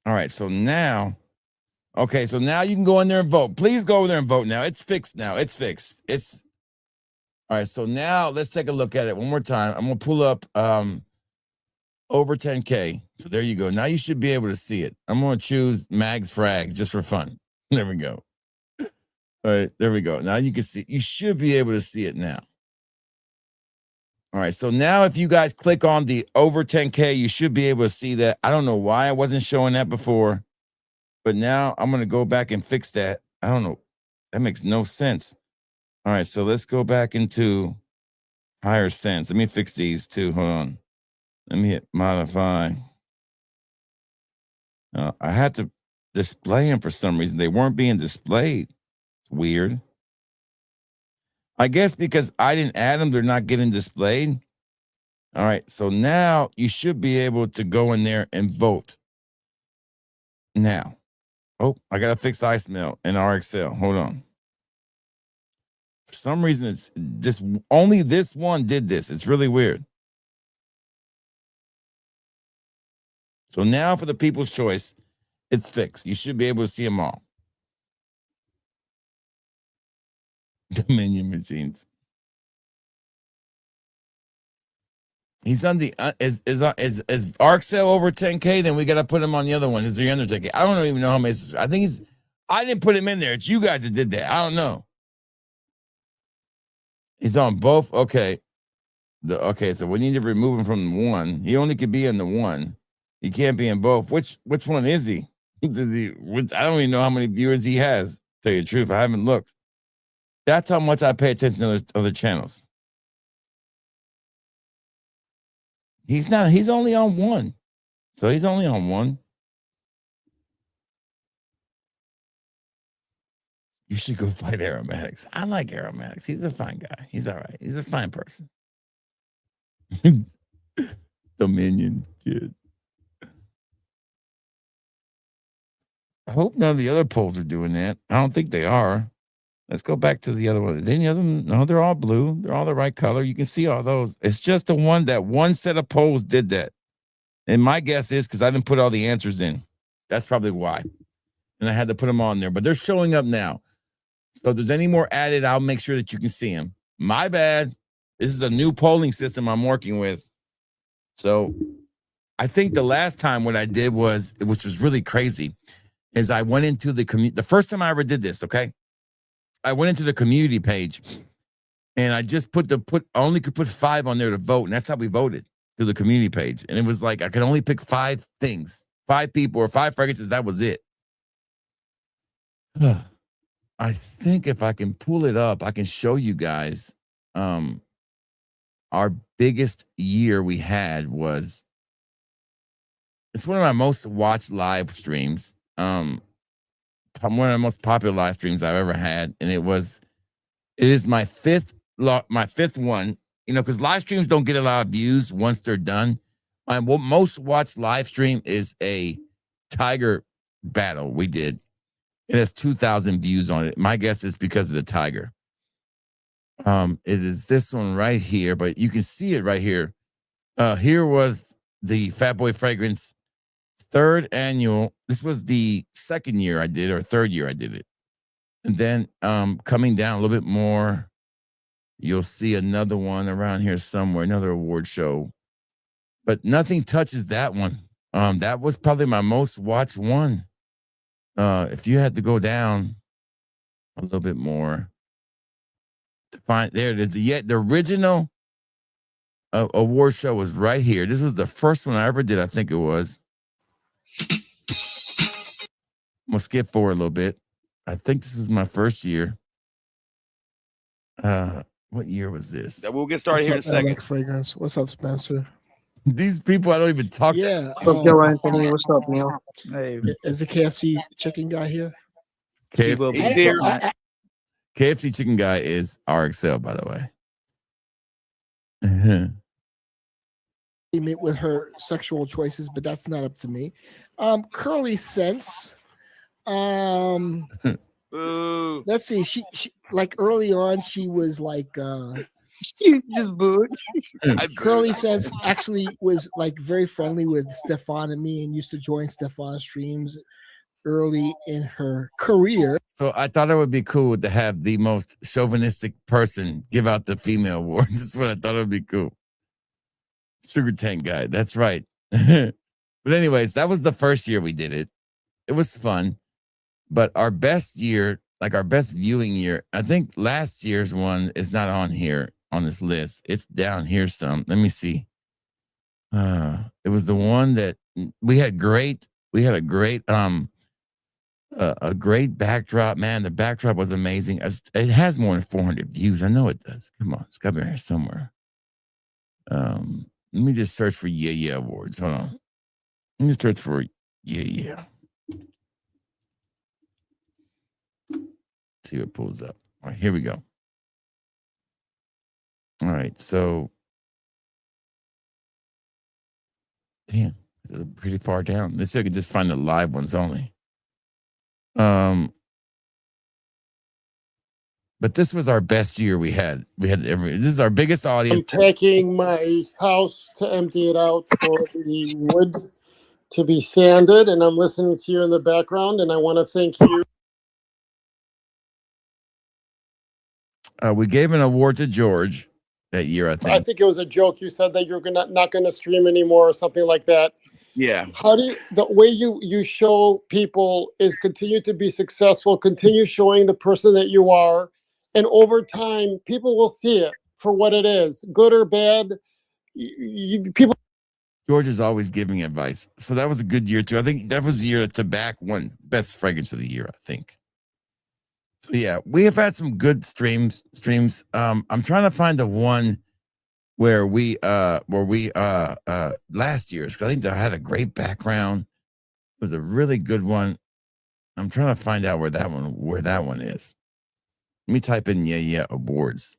All right, so now, okay, so now you can go in there and vote. Please go over there and vote now. It's fixed now. It's fixed. It's all right. So now let's take a look at it one more time. I'm gonna pull up over 10K. So there you go. Now you should be able to see it. I'm gonna choose Mags Frags just for fun. There we go. All right, there we go. Now you can see, you should be able to see it now. All right, so now if you guys click on the over 10K, you should be able to see that. I don't know why I wasn't showing that before, but now I'm going to go back and fix that. I don't know. That makes no sense. All right, so let's go back into higher sense. Let me fix these too. Hold on. Let me hit modify. I had to display them for some reason. They weren't being displayed. It's weird. I guess because I didn't add them, they're not getting displayed. All right, so now you should be able to go in there and vote. Now, oh, I gotta fix iSmell and RXL. Hold on. For some reason, it's this only this one did this. It's really weird. So now for the People's Choice, it's fixed. You should be able to see them all. Dominion machines. He's on the is Arc Sale over 10K? Then we got to put him on the other one. Is he under 10K? I don't even know how many. I think he's. I didn't put him in there. It's you guys that did that. I don't know. He's on both. Okay. Okay, so we need to remove him from one. He only could be in the one. He can't be in both. Which one is he? I don't even know how many viewers he has. To tell you the truth, I haven't looked. That's how much I pay attention to other channels. He's not. He's only on one. So he's only on one. You should go fight Aromatics. I like Aromatics. He's a fine guy. He's all right. He's a fine person. Dominion kid. I hope none of the other polls are doing that. I don't think they are. Let's go back to the other one. Any other? No, they're all blue. They're all the right color. You can see all those. It's just the one that one set of polls did that. And my guess is because I didn't put all the answers in. That's probably why. And I had to put them on there. But they're showing up now. So if there's any more added, I'll make sure that you can see them. My bad. This is a new polling system I'm working with. So I think the last time what I did was, which was really crazy, is I went into the community. The first time I ever did this, okay? I went into the community page and I just I only could put 5 on there to vote. And that's how we voted through the community page. And it was like, I could only pick 5 things, 5 people or 5 fragrances. That was it. I think if I can pull it up, I can show you guys. Our biggest year we had was, it's one of my most watched live streams. One of the most popular live streams I've ever had. And it is my fifth one, because live streams don't get a lot of views once they're done. My most watched live stream is a tiger battle we did. It has 2,000 views on it. My guess is because of the tiger. It is this one right here, but you can see it right here. Here was the Fat Boy Fragrance 3rd annual. This was the 2nd year I did, or 3rd year I did it. And then coming down a little bit more, you'll see another one around here somewhere, another award show. But nothing touches that one. That was probably my most watched one. If you had to go down a little bit more to find, there it is. The original award show was right here. This was the first one I ever did, I think it was. I'm gonna skip forward a little bit. I think this is my first year. What year was this? We'll get started here in a second. Alex Fragrance. What's up, Spencer? These people I don't even talk to. Yeah. What's up, Joe Anthony? What's up, Neil? Hey, Is the KFC chicken guy here? he's here. KFC chicken guy is RXL, by the way. With her sexual choices, but that's not up to me. Curly Sense. Boo. Let's see. She like early on, she was like You just booed. Curly Sense actually was like very friendly with Stefan and me, and used to join Stefan's streams early in her career. So I thought it would be cool to have the most chauvinistic person give out the female award. This is what I thought it would be cool. Sugar Tank guy. That's right. But anyways, that was the first year we did it. It was fun. But our best year, like our best viewing year, I think last year's one is not on here on this list. It's down here some. Let me see. It was the one that we had a great backdrop, man. The backdrop was amazing. It has more than 400 views. I know it does. Come on, it's got to be here somewhere. Let me just search for Yeah Awards. Hold on. Let me search for Yeah. See what pulls up. All right, here we go. All right, so damn, pretty far down. Let's see if I can just find the live ones only. But this was our best year we had. This is our biggest audience. I'm packing my house to empty it out for the wood to be sanded, and I'm listening to you in the background, and I want to thank you. We gave an award to George. that year. I I think. think it was a joke. You said that you're not gonna stream anymore or something like that. Yeah. How do you, the way you show people is continue to be successful, continue showing the person that you are, and over time people will see it for what it is, good or bad. People. George is always giving advice, so that was a good year too. I think that was the year that Tobacco won best fragrance of the year. I think. So yeah, we have had some good streams. I'm trying to find the one where we last year's, because I think that had a great background. It was a really good one. I'm trying to find out where that one is. Let me type in yeah awards.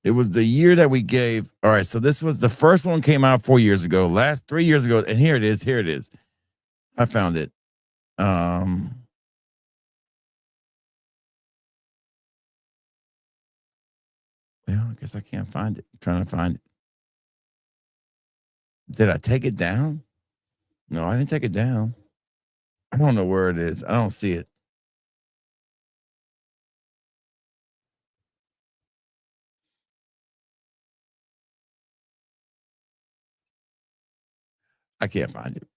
It was the year that we gave. All right, so this was the first one, came out 4 years ago, 3 years ago, and here it is. I found it. Well, I guess I can't find it. I'm trying to find it. Did I take it down? No, I didn't take it down. I don't know where it is. I don't see it. I can't find it.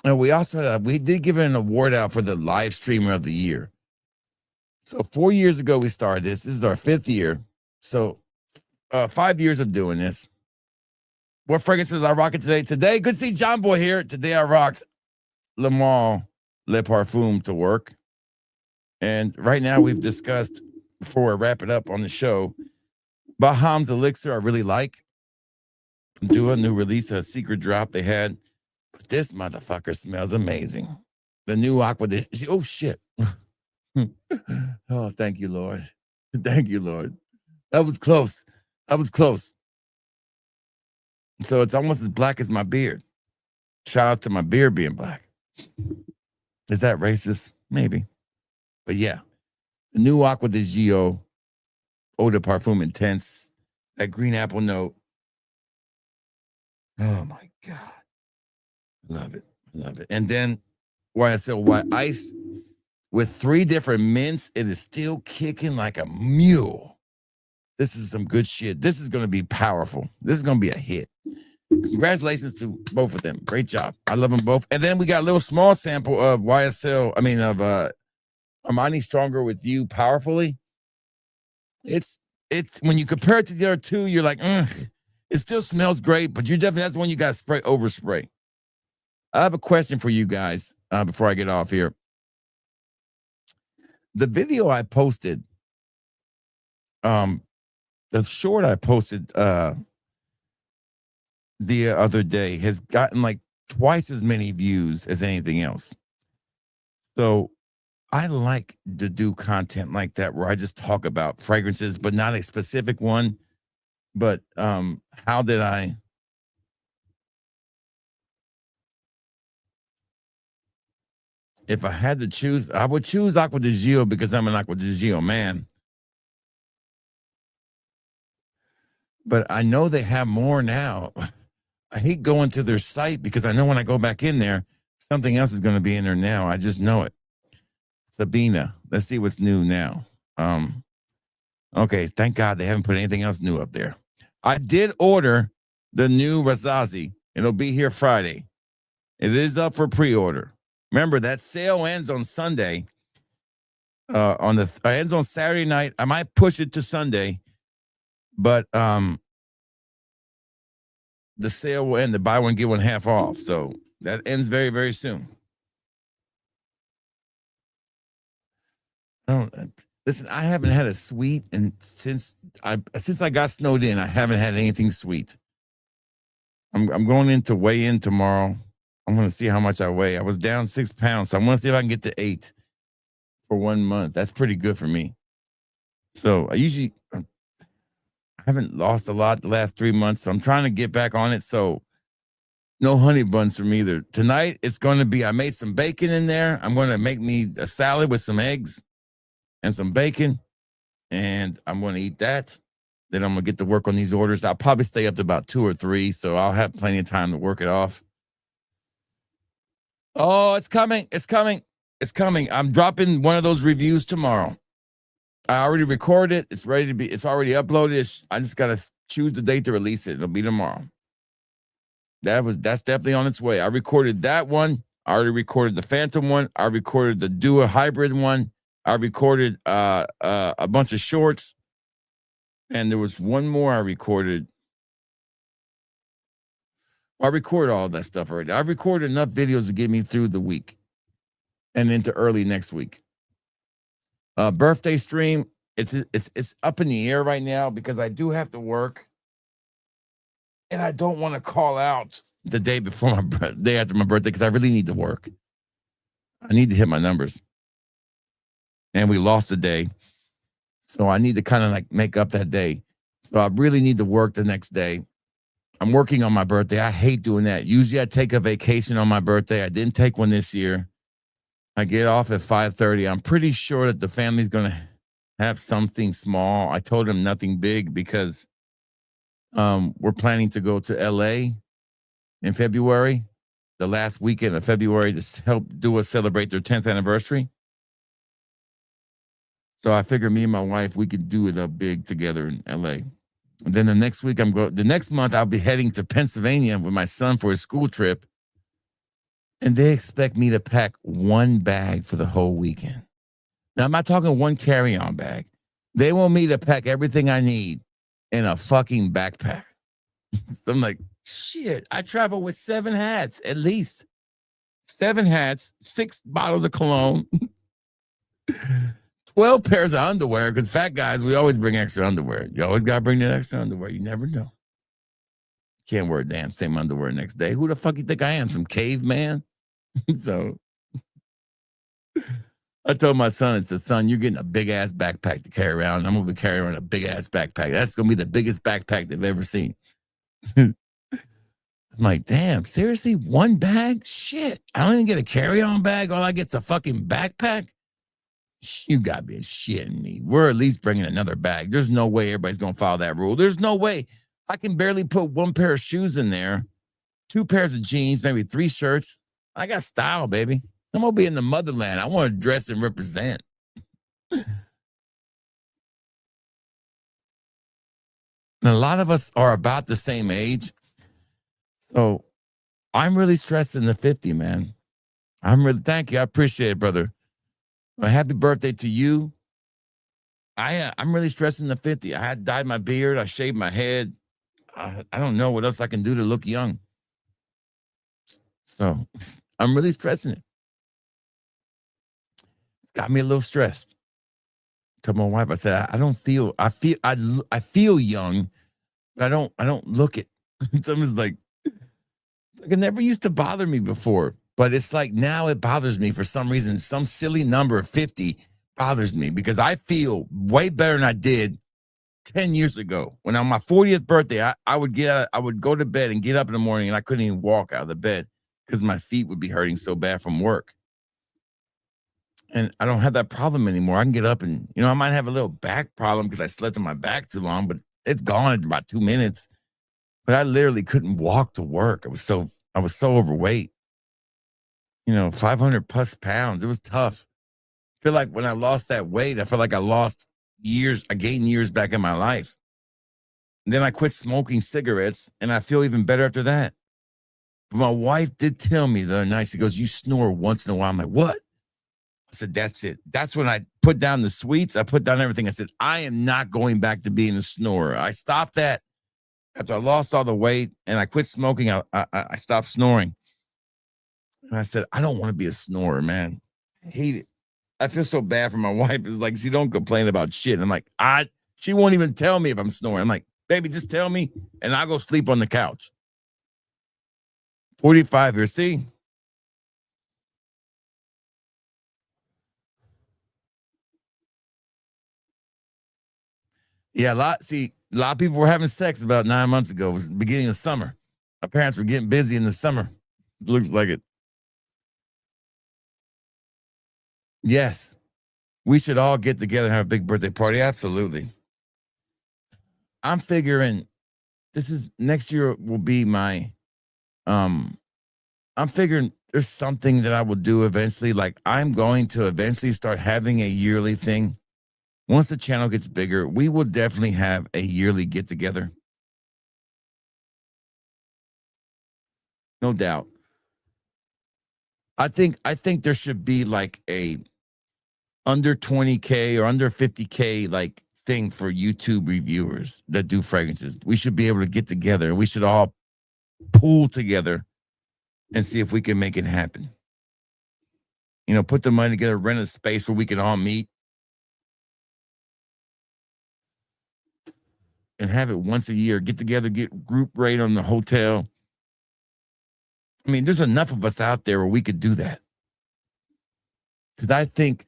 And we also we did give an award out for the live streamer of the year. So 4 years ago we started this. This is our 5th year. So 5 years of doing this. What fragrances I rocking today? Today, good to see John Boy here. Today I rocked Le Mans Le Parfum to work. And right now we've discussed, before I wrap it up on the show, Baham's Elixir I really like. Do a new release, a secret drop they had. But this motherfucker smells amazing. The new Acqua. Oh, shit. Oh, thank you, Lord. Thank you, Lord. That was close. So it's almost as black as my beard. Shout out to my beard being black. Is that racist? Maybe. But yeah, the new Acqua di Gio Eau de Parfum Intense, that green apple note. Oh my God. Love it. And then YSL White Ice with 3 different mints. It is still kicking like a mule. This is some good shit. This is going to be powerful. This is going to be a hit. Congratulations to both of them. Great job. I love them both. And then we got a little small sample of Armani Stronger with You Powerfully. It's when you compare it to the other two, you're like, it still smells great, but that's the one you got to overspray. I have a question for you guys before I get off here. The video I posted, the short I posted the other day has gotten like twice as many views as anything else. So I like to do content like that where I just talk about fragrances, but not a specific one. But how did I? If I had to choose, I would choose Acqua di Gio because I'm an Acqua di Gio man. But I know they have more now. I hate going to their site because I know when I go back in there, something else is going to be in there now. I just know it. Sabina. Let's see what's new now. Okay, thank God they haven't put anything else new up there. I did order the new Razazi. It'll be here Friday. It is up for pre-order. Remember, that sale ends on Sunday. Ends on Saturday night. I might push it to Sunday, but the sale will end. The buy one, get one half off. So that ends very, very soon. Listen, I haven't had a sweet, and since I got snowed in, I haven't had anything sweet. I'm going in to weigh in tomorrow. I'm going to see how much I weigh. I was down 6 pounds, so I want to see if I can get to 8 for 1 month. That's pretty good for me. So I haven't lost a lot the last 3 months, so I'm trying to get back on it. So no honey buns for me either. Tonight, it's going to be, I made some bacon in there. I'm going to make me a salad with some eggs and some bacon. and I'm going to eat that. Then I'm going to get to work on these orders. I'll probably stay up to about 2 or 3, so I'll have plenty of time to work it off. Oh, it's coming. It's coming. It's coming. I'm dropping one of those reviews tomorrow. I already recorded it. It's ready to be. It's already uploaded. I just got to choose the date to release it. It'll be tomorrow. That's definitely on its way. I recorded that one. I already recorded the Phantom one. I recorded the Dua hybrid one. I recorded a bunch of shorts. And there was one more I recorded. I recorded all that stuff already. I recorded enough videos to get me through the week and into early next week. Birthday stream. It's up in the air right now because I do have to work. And I don't want to call out the day before day after my birthday because I really need to work. I need to hit my numbers. And we lost a day. So I need to kind of like make up that day. So I really need to work the next day. I'm working on my birthday. I hate doing that. Usually I take a vacation on my birthday. I didn't take one this year. I get off at 5:30. I'm pretty sure that the family's going to have something small. I told them nothing big because we're planning to go to LA in February, the last weekend of February, to help Dua celebrate their 10th anniversary. So I figured me and my wife, we could do it up big together in LA. And then the next week, the next month, I'll be heading to Pennsylvania with my son for his school trip. And they expect me to pack one bag for the whole weekend. Now, I'm not talking one carry-on bag. They want me to pack everything I need in a fucking backpack. So I'm like, shit, I travel with 7 hats, at least. 7 hats, 6 bottles of cologne, 12 pairs of underwear, because fat guys, we always bring extra underwear. You always got to bring that extra underwear. You never know. Can't wear a damn same underwear next day. Who the fuck you think I am? Some caveman? So I told my son, I said, son, you're getting a big-ass backpack to carry around. I'm going to be carrying around a big-ass backpack. That's going to be the biggest backpack they've ever seen. I'm like, damn, seriously? One bag? Shit. I don't even get a carry-on bag. All I get's a fucking backpack? You got to be shitting me. We're at least bringing another bag. There's no way everybody's going to follow that rule. There's no way. I can barely put 1 pair of shoes in there, 2 pairs of jeans, maybe 3 shirts. I got style, baby. I'm going to be in the motherland. I want to dress and represent. And a lot of us are about the same age. So I'm really stressing the 50, man. Thank you. I appreciate it, brother. A happy birthday to you. I'm really stressing the 50. I had dyed my beard. I shaved my head. I don't know what else I can do to look young. So I'm really stressing it. It's got me a little stressed. Told my wife, I said, I feel young, but I don't look it. Someone's like, it never used to bother me before, but it's like now it bothers me for some reason. Some silly number of 50 bothers me because I feel way better than I did 10 years ago. When on my 40th birthday, I would go to bed and get up in the morning and I couldn't even walk out of the bed because my feet would be hurting so bad from work. And I don't have that problem anymore. I can get up and, I might have a little back problem because I slept on my back too long, but it's gone in about 2 minutes. But I literally couldn't walk to work. I was so overweight. 500 plus pounds. It was tough. I feel like when I lost that weight, I feel like I lost years. I gained years back in my life. And then I quit smoking cigarettes, and I feel even better after that. But my wife did tell me the other night, she goes, you snore once in a while. I'm like, what? I said, that's it. That's when I put down the sweets. I put down everything. I said, I am not going back to being a snorer. I stopped that after I lost all the weight and I quit smoking. I stopped snoring. And I said, I don't want to be a snorer, man. I hate it. I feel so bad for my wife. It's like, she don't complain about shit. I'm like, she won't even tell me if I'm snoring. I'm like, baby, just tell me and I'll go sleep on the couch. 45 here. See? Yeah, a lot of people were having sex about 9 months ago. It was the beginning of summer. My parents were getting busy in the summer. It looks like it. Yes. We should all get together and have a big birthday party. Absolutely. I'm figuring this is next year will be my I'm figuring there's something that I will do eventually. Like I'm going to eventually start having a yearly thing. Once the channel gets bigger, we will definitely have a yearly get together. No doubt. I think there should be like a under 20K or under 50K like thing for YouTube reviewers that do fragrances. We should be able to get together. We should all pool together and see if we can make it happen. You know, put the money together, rent a space where we can all meet and have it once a year. Get together, get group rate on the hotel. I mean, there's enough of us out there where we could do that. Because I think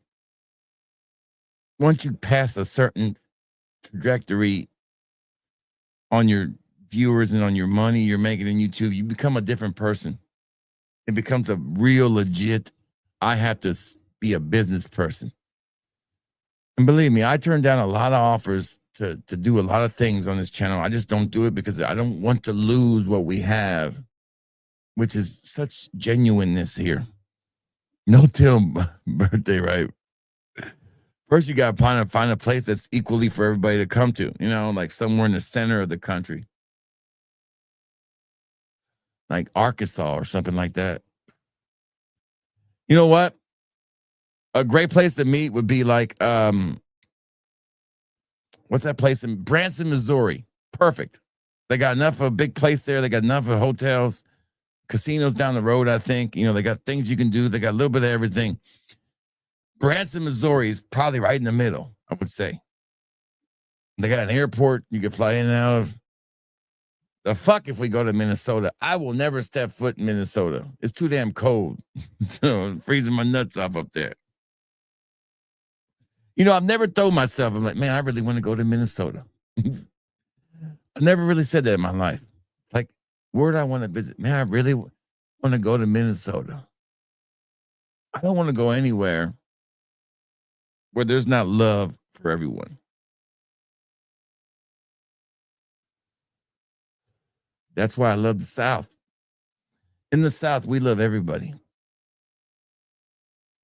once you pass a certain trajectory on your viewers and on your money you're making in YouTube, you become a different person. It becomes a real legit, I have to be a business person. And believe me, I turned down a lot of offers to do a lot of things on this channel. I just don't do it because I don't want to lose what we have, which is such genuineness here. No till birthday, right? First, you got to find a place that's equally for everybody to come to, you know, like somewhere in the center of the country, like Arkansas or something like that. You know what? A great place to meet would be like, what's that place in Branson, Missouri? Perfect. They got enough of a big place there. They got enough of hotels, casinos down the road, I think. You know, they got things you can do. They got a little bit of everything. Branson, Missouri is probably right in the middle, I would say. They got an airport you can fly in and out of. The fuck if we go to Minnesota. I will never step foot in Minnesota. It's too damn cold. So I'm freezing my nuts off up there. You know, I've never told myself, I'm like, man, I really want to go to Minnesota. I never really said that in my life. Like, where do I want to visit? Man, I really want to go to Minnesota. I don't want to go anywhere where there's not love for everyone. That's why I love the South. In the South, we love everybody.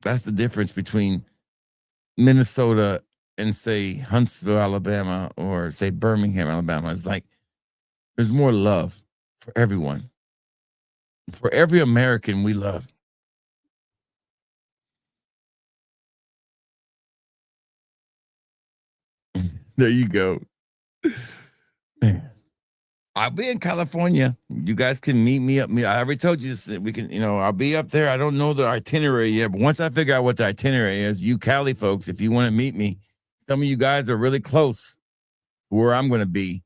That's the difference between Minnesota and, say, Huntsville, Alabama, or, say, Birmingham, Alabama. It's like there's more love for everyone. For every American, we love. There you go. Man. I'll be in California. You guys can meet me up. I already told you this. We can, you know, I'll be up there. I don't know the itinerary yet, but once I figure out what the itinerary is, you Cali folks, if you want to meet me, some of you guys are really close to where I'm going to be.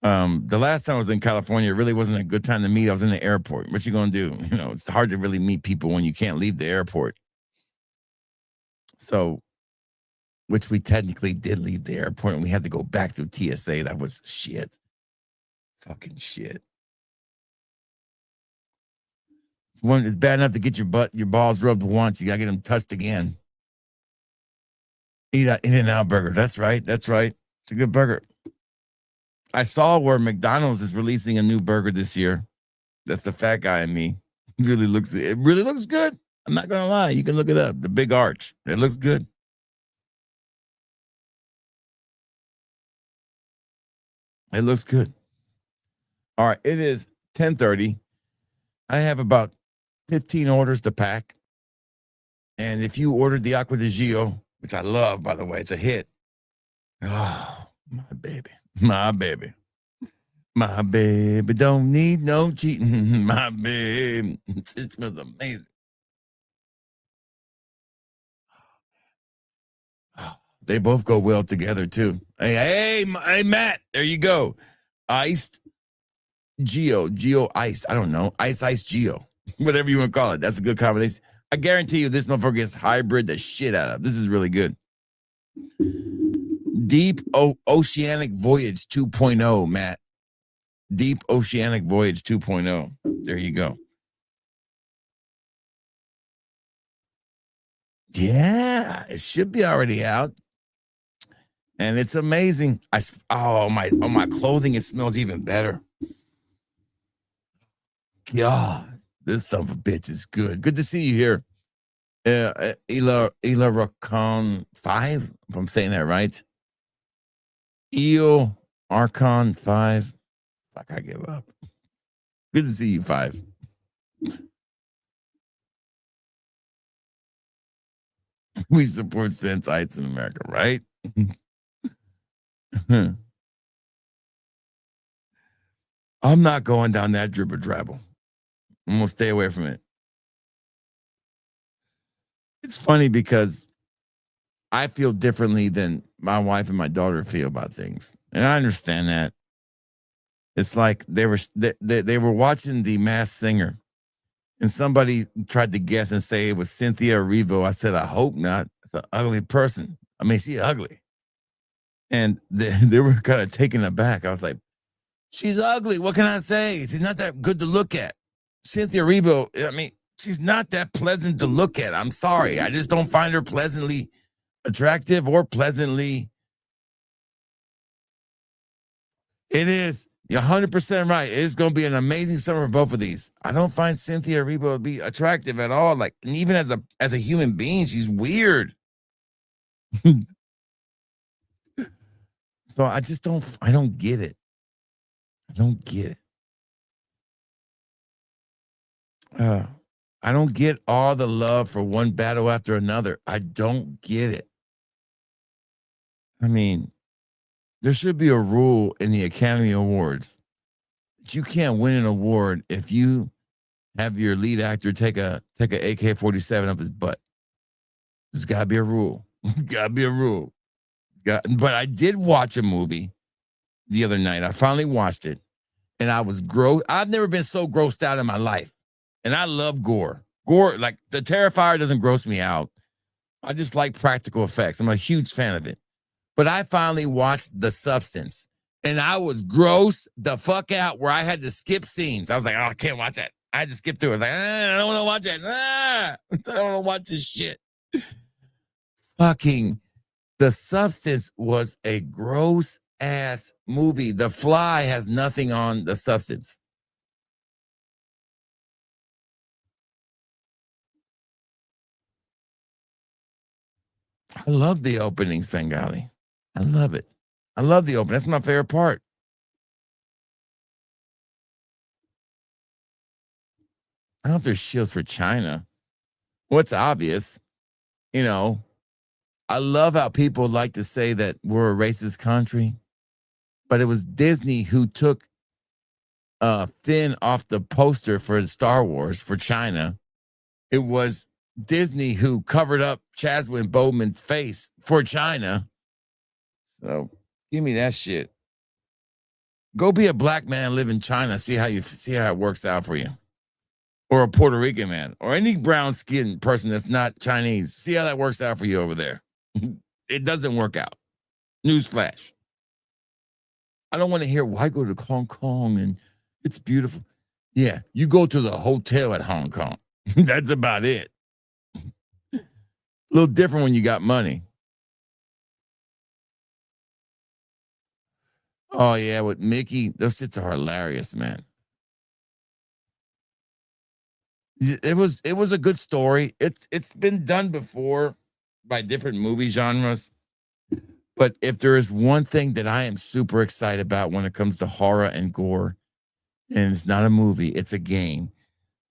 The last time I was in California, it really wasn't a good time to meet. I was in the airport. What you going to do? You know, it's hard to really meet people when you can't leave the airport. So, which we technically did leave the airport and we had to go back through TSA. That was shit. Fucking shit. It's bad enough to get your balls rubbed once. You gotta get them touched again. Eat an In-N-Out burger. That's right. That's right. It's a good burger. I saw where McDonald's is releasing a new burger this year. That's the fat guy in me. It really looks good. I'm not gonna lie. You can look it up. The big arch. It looks good. It looks good. All right, it is 10:30. I have about 15 orders to pack. And if you ordered the Acqua di Gio, which I love, by the way, it's a hit. Oh, my baby. My baby. My baby don't need no cheating. My baby. It smells amazing. They both go well together, too. Hey, Matt, there you go. Iced Geo Ice. I don't know. Ice Geo. Whatever you want to call it. That's a good combination. I guarantee you this motherfucker gets hybrid the shit out of. This is really good. Deep Oceanic Voyage 2.0, Matt. Deep Oceanic Voyage 2.0. There you go. Yeah, it should be already out. And it's amazing. My clothing, it smells even better. God, this son of a bitch is good. Good to see you here. Ila Rakan 5, if I'm saying that right. Eel Archon 5. Fuck, I give up. Good to see you, 5. We support Sensites in America, right? I'm not going down that dribble drabble. I'm gonna stay away from it. It's funny because I feel differently than my wife and my daughter feel about things, and I understand that. It's like they were watching The Masked Singer, and somebody tried to guess and say it was Cynthia Erivo. I said, I hope not. It's an ugly person. I mean, she's ugly, and they were kind of taken aback. I was like, she's ugly. What can I say? She's not that good to look at. Cynthia Erivo, I mean, she's not that pleasant to look at. I'm sorry. I just don't find her pleasantly attractive or pleasantly. It is. You're 100% right. It's going to be an amazing summer for both of these. I don't find Cynthia Erivo to be attractive at all. Like, and even as a human being, she's weird. So I don't get it. I don't get it. I don't get all the love for one battle after another. I don't get it. I mean, there should be a rule in the Academy Awards that you can't win an award if you have your lead actor take a AK-47 up his butt. There's got to be a rule. Got to be a rule. But I did watch a movie the other night. I finally watched it, and I was gross. I've never been so grossed out in my life. And I love gore. Gore, like the Terrifier doesn't gross me out. I just like practical effects. I'm a huge fan of it. But I finally watched The Substance, and I was gross the fuck out where I had to skip scenes. I was like, oh, I can't watch that. I had to skip through it. I was like, I don't want to watch that. I don't want to watch this shit. Fucking The Substance was a gross ass movie. The Fly has nothing on The Substance. I love the opening, Svengali. I love it. I love the opening. That's my favorite part. I don't know if there's shields for China. What's obvious, I love how people like to say that we're a racist country, but it was Disney who took Finn off the poster for Star Wars for China. It was Disney who covered up Chadwick Boseman's face for China. So give me that shit. Go be a black man, live in China, see how it works out for you. Or a Puerto Rican man, or any brown skinned person that's not Chinese. See how that works out for you over there. It doesn't work out. Newsflash. I don't want to hear, well, I go to Hong Kong and it's beautiful. Yeah, you go to the hotel at Hong Kong. That's about it. A little different when you got money. Oh, yeah, with Mickey, those shits are hilarious, man. It was a good story. It's been done before by different movie genres. But if there is one thing that I am super excited about when it comes to horror and gore, and it's not a movie, it's a game.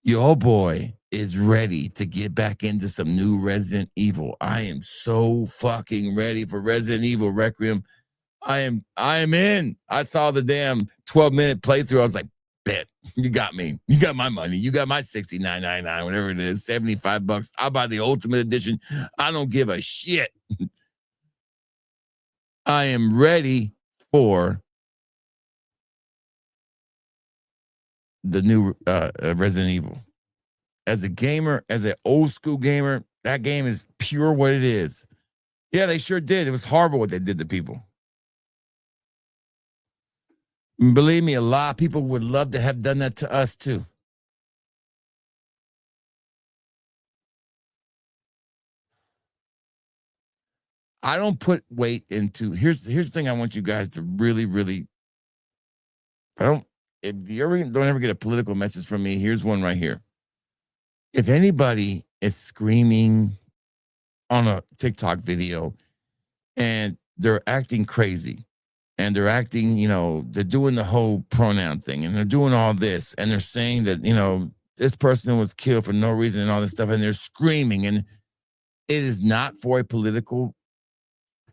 Your boy is ready to get back into some new Resident Evil. I am so fucking ready for Resident Evil Requiem. I am in. I saw the damn 12-minute playthrough. I was like, bet. You got me. You got my money. You got my $69.99, whatever it is, $75. I'll buy the Ultimate Edition. I don't give a shit. I am ready for the new Resident Evil. As a gamer, as an old school gamer, that game is pure what it is. Yeah, they sure did. It was horrible what they did to people. And believe me, a lot of people would love to have done that to us too. I don't put weight into. Here's the thing. I want you guys to really, really. If you ever don't ever get a political message from me, here's one right here. If anybody is screaming on a TikTok video and they're acting crazy and they're acting, they're doing the whole pronoun thing and they're doing all this and they're saying that, this person was killed for no reason and all this stuff, and they're screaming, and it is not for a political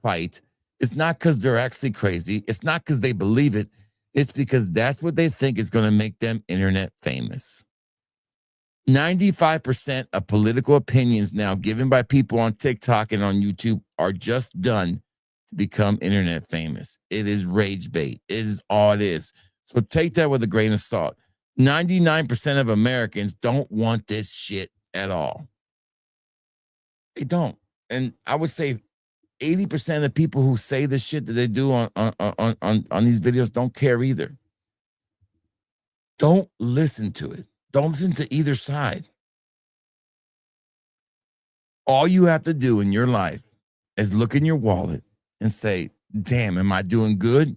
fight. It's not because they're actually crazy. It's not because they believe it. It's because that's what they think is going to make them internet famous. 95% of political opinions now given by people on TikTok and on YouTube are just done to become internet famous. It is rage bait. It is all it is. So take that with a grain of salt. 99% of Americans don't want this shit at all. They don't. And I would say 80% of the people who say the shit that they do on these videos don't care either. Don't listen to it. Don't listen to either side. All you have to do in your life is look in your wallet and say, damn, am I doing good?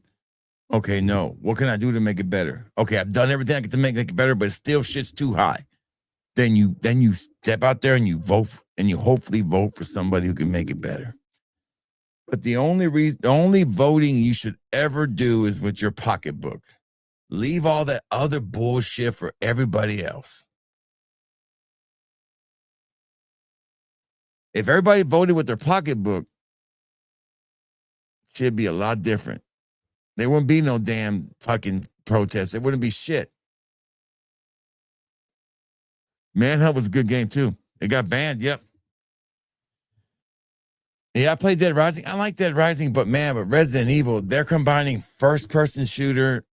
Okay, no. What can I do to make it better? Okay, I've done everything I can to make it better, but still shit's too high. Then you step out there and you vote, and you hopefully vote for somebody who can make it better. But the only voting you should ever do is with your pocketbook. Leave all that other bullshit for everybody else. If everybody voted with their pocketbook, it should be a lot different. There wouldn't be no damn fucking protests. It wouldn't be shit. Manhunt was a good game too. It got banned. Yep. Yeah, I played Dead Rising. I like Dead Rising, but Resident Evil, they're combining first-person shooter,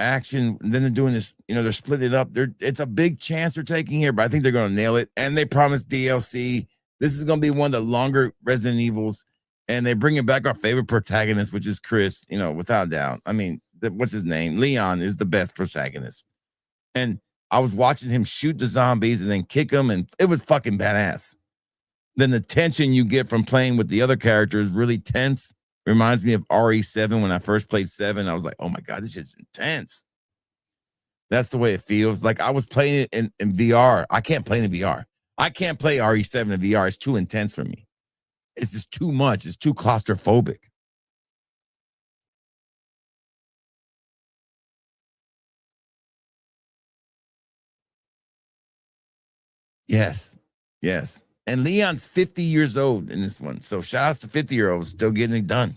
action. And then they're doing this, they're splitting it up. It's a big chance they're taking here, but I think they're going to nail it. And they promised DLC. This is going to be one of the longer Resident Evils. And they're bringing back our favorite protagonist, which is Chris, without doubt. I mean, what's his name? Leon is the best protagonist. And I was watching him shoot the zombies and then kick them, and it was fucking badass. Then the tension you get from playing with the other characters is really tense. Reminds me of RE7 when I first played 7. I was like, oh my God, this shit's intense. That's the way it feels. Like I was playing it in VR. I can't play it in VR. I can't play RE7 in VR. It's too intense for me. It's just too much. It's too claustrophobic. Yes. Yes. And Leon's 50 years old in this one. So shout outs to 50-year-olds still getting it done.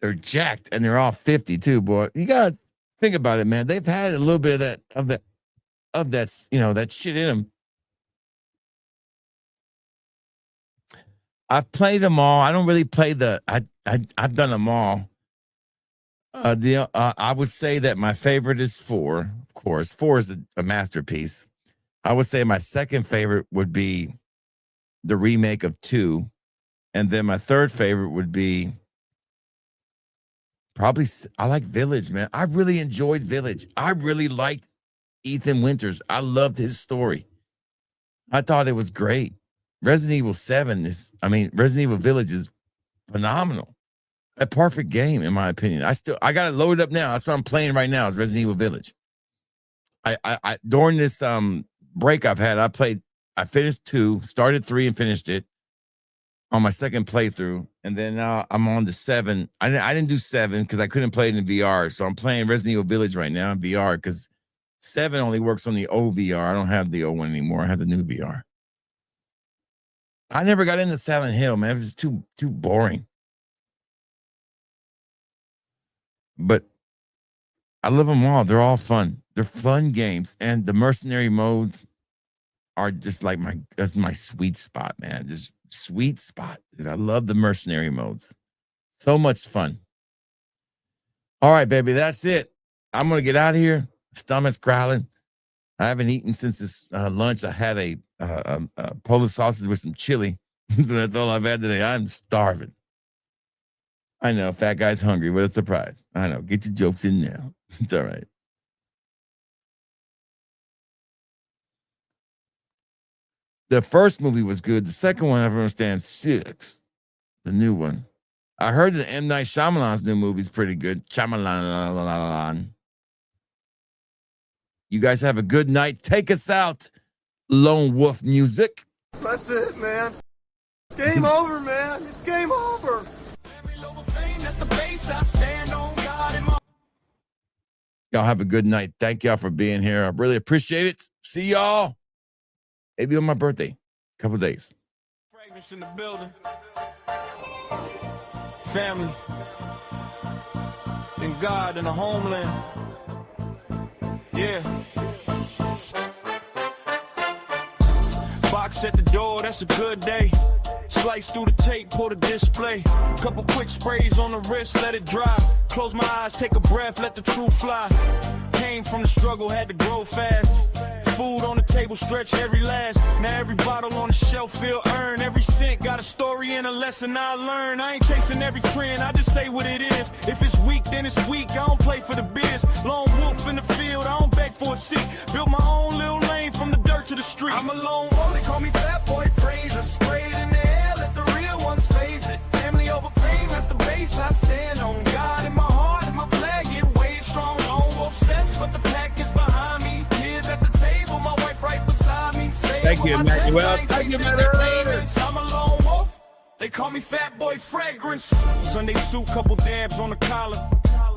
They're jacked and they're all 50 too, boy. You gotta think about it, man. They've had a little bit of that, that shit in them. I've played them all. I don't really play I've done them all. I would say that my favorite is 4. Of course, 4 is a masterpiece. I would say my second favorite would be the remake of 2. And then my third favorite would be probably, I like Village, man. I really enjoyed Village. I really liked Ethan Winters. I loved his story. I thought it was great. Resident Evil Village is phenomenal. A perfect game, in my opinion. I got it loaded up now. That's what I'm playing right now is Resident Evil Village. I during this break I've had, I finished 2, started 3 and finished it on my second playthrough. And then now I'm on to 7. I didn't do 7 because I couldn't play it in VR. So I'm playing Resident Evil Village right now in VR because 7 only works on the old VR. I don't have the old one anymore. I have the new VR. I never got into Silent Hill, man. It was just too boring. But I love them all. They're all fun. They're fun games. And the mercenary modes are just like that's my sweet spot, man. Just sweet spot. Dude, I love the mercenary modes. So much fun. All right, baby. That's it. I'm going to get out of here. Stomach's growling. I haven't eaten since this lunch. I had a Polish sausage with some chili. So that's all I've had today. I'm starving. I know, fat guy's hungry. What a surprise. I know. Get your jokes in now. It's all right. The first movie was good. The second one, I don't understand. 6. The new one. I heard that M. Night Shyamalan's new movie is pretty good. Shyamalan. You guys have a good night. Take us out. Lone Wolf Music. That's it, man. Game over, man. It's game over. Y'all have a good night. Thank y'all for being here. I really appreciate it. See y'all. Maybe on my birthday. Couple days. Fragrance in the building. Family. And God in the homeland. Yeah. Box at the door, that's a good day. Slice through the tape, pull the display. Couple quick sprays on the wrist, let it dry. Close my eyes, take a breath, let the truth fly. Came from the struggle, had to grow fast. Food on the table, stretch every last. Now every bottle on the shelf feel earned. Every cent got a story and a lesson I learned. I ain't chasing every trend, I just say what it is. If it's weak, then it's weak, I don't play for the biz. Lone wolf in the field, I don't beg for a seat. Built my own little lane from the dirt to the street. I'm a lone wolf, they call me Fat Boy Fraser. Sprayed in the air, let the real ones face it. Family over fame, that's the base I stand on. God in my heart, and my flag get waved strong. Lone wolf steps, but the pack is behind me. Kids at the table, my wife right beside me. Thank you, Emmanuel. Thank you, Emmanuel. I'm a lone wolf. They call me Fat Boy Fragrance. Sunday suit, couple dabs on the collar.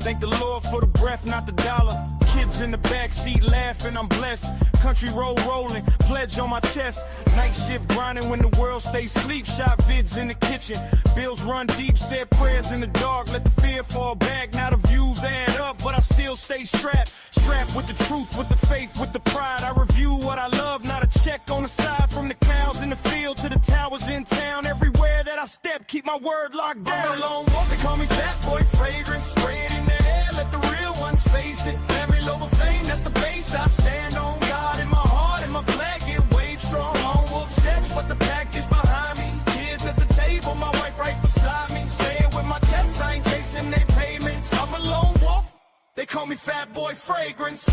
Thank the Lord for the breath, not the dollar. Kids in the backseat laughing, I'm blessed. Country road rolling, pledge on my chest. Night shift grinding when the world stays sleep. Shot vids in the kitchen, bills run deep. Said prayers in the dark, let the fear fall back. Now the views add up, but I still stay strapped. Strapped with the truth, with the faith, with the pride. I review what I love, not a check on the side. From the cows in the field to the towers in town. Everywhere that I step, keep my word locked down. I'm a lone wolf, they call me Fat Boy Fragrance. Spray it in the air, let the real ones face it. Family over fame, that's the base I stand on. God in my heart and my flag get waved strong. Lone wolf steps, but the pack is behind me. Kids at the table, my wife right beside me. Say it with my chest, I ain't chasing their payments. I'm a lone wolf, they call me Fat Boy Fragrance.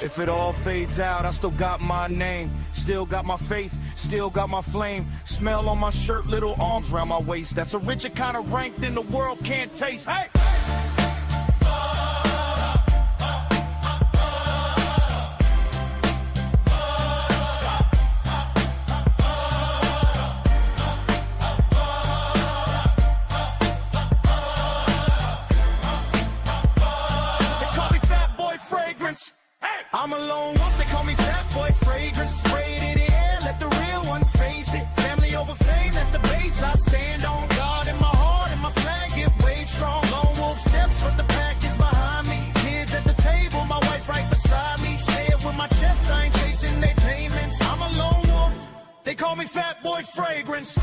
If it all fades out, I still got my name. Still got my faith, still got my flame. Smell on my shirt, little arms around my waist. That's a richer kind of rank than the world can't taste. Hey! I'm a lone wolf, they call me Fat Boy Fragrance. Sprayed in the air, let the real ones face it. Family over fame, that's the base I stand on. God in my heart and my flag get waved strong. Lone wolf steps, but the pack is behind me. Kids at the table, my wife right beside me. Say it with my chest, I ain't chasing their payments. I'm a lone wolf, they call me Fat Boy Fragrance.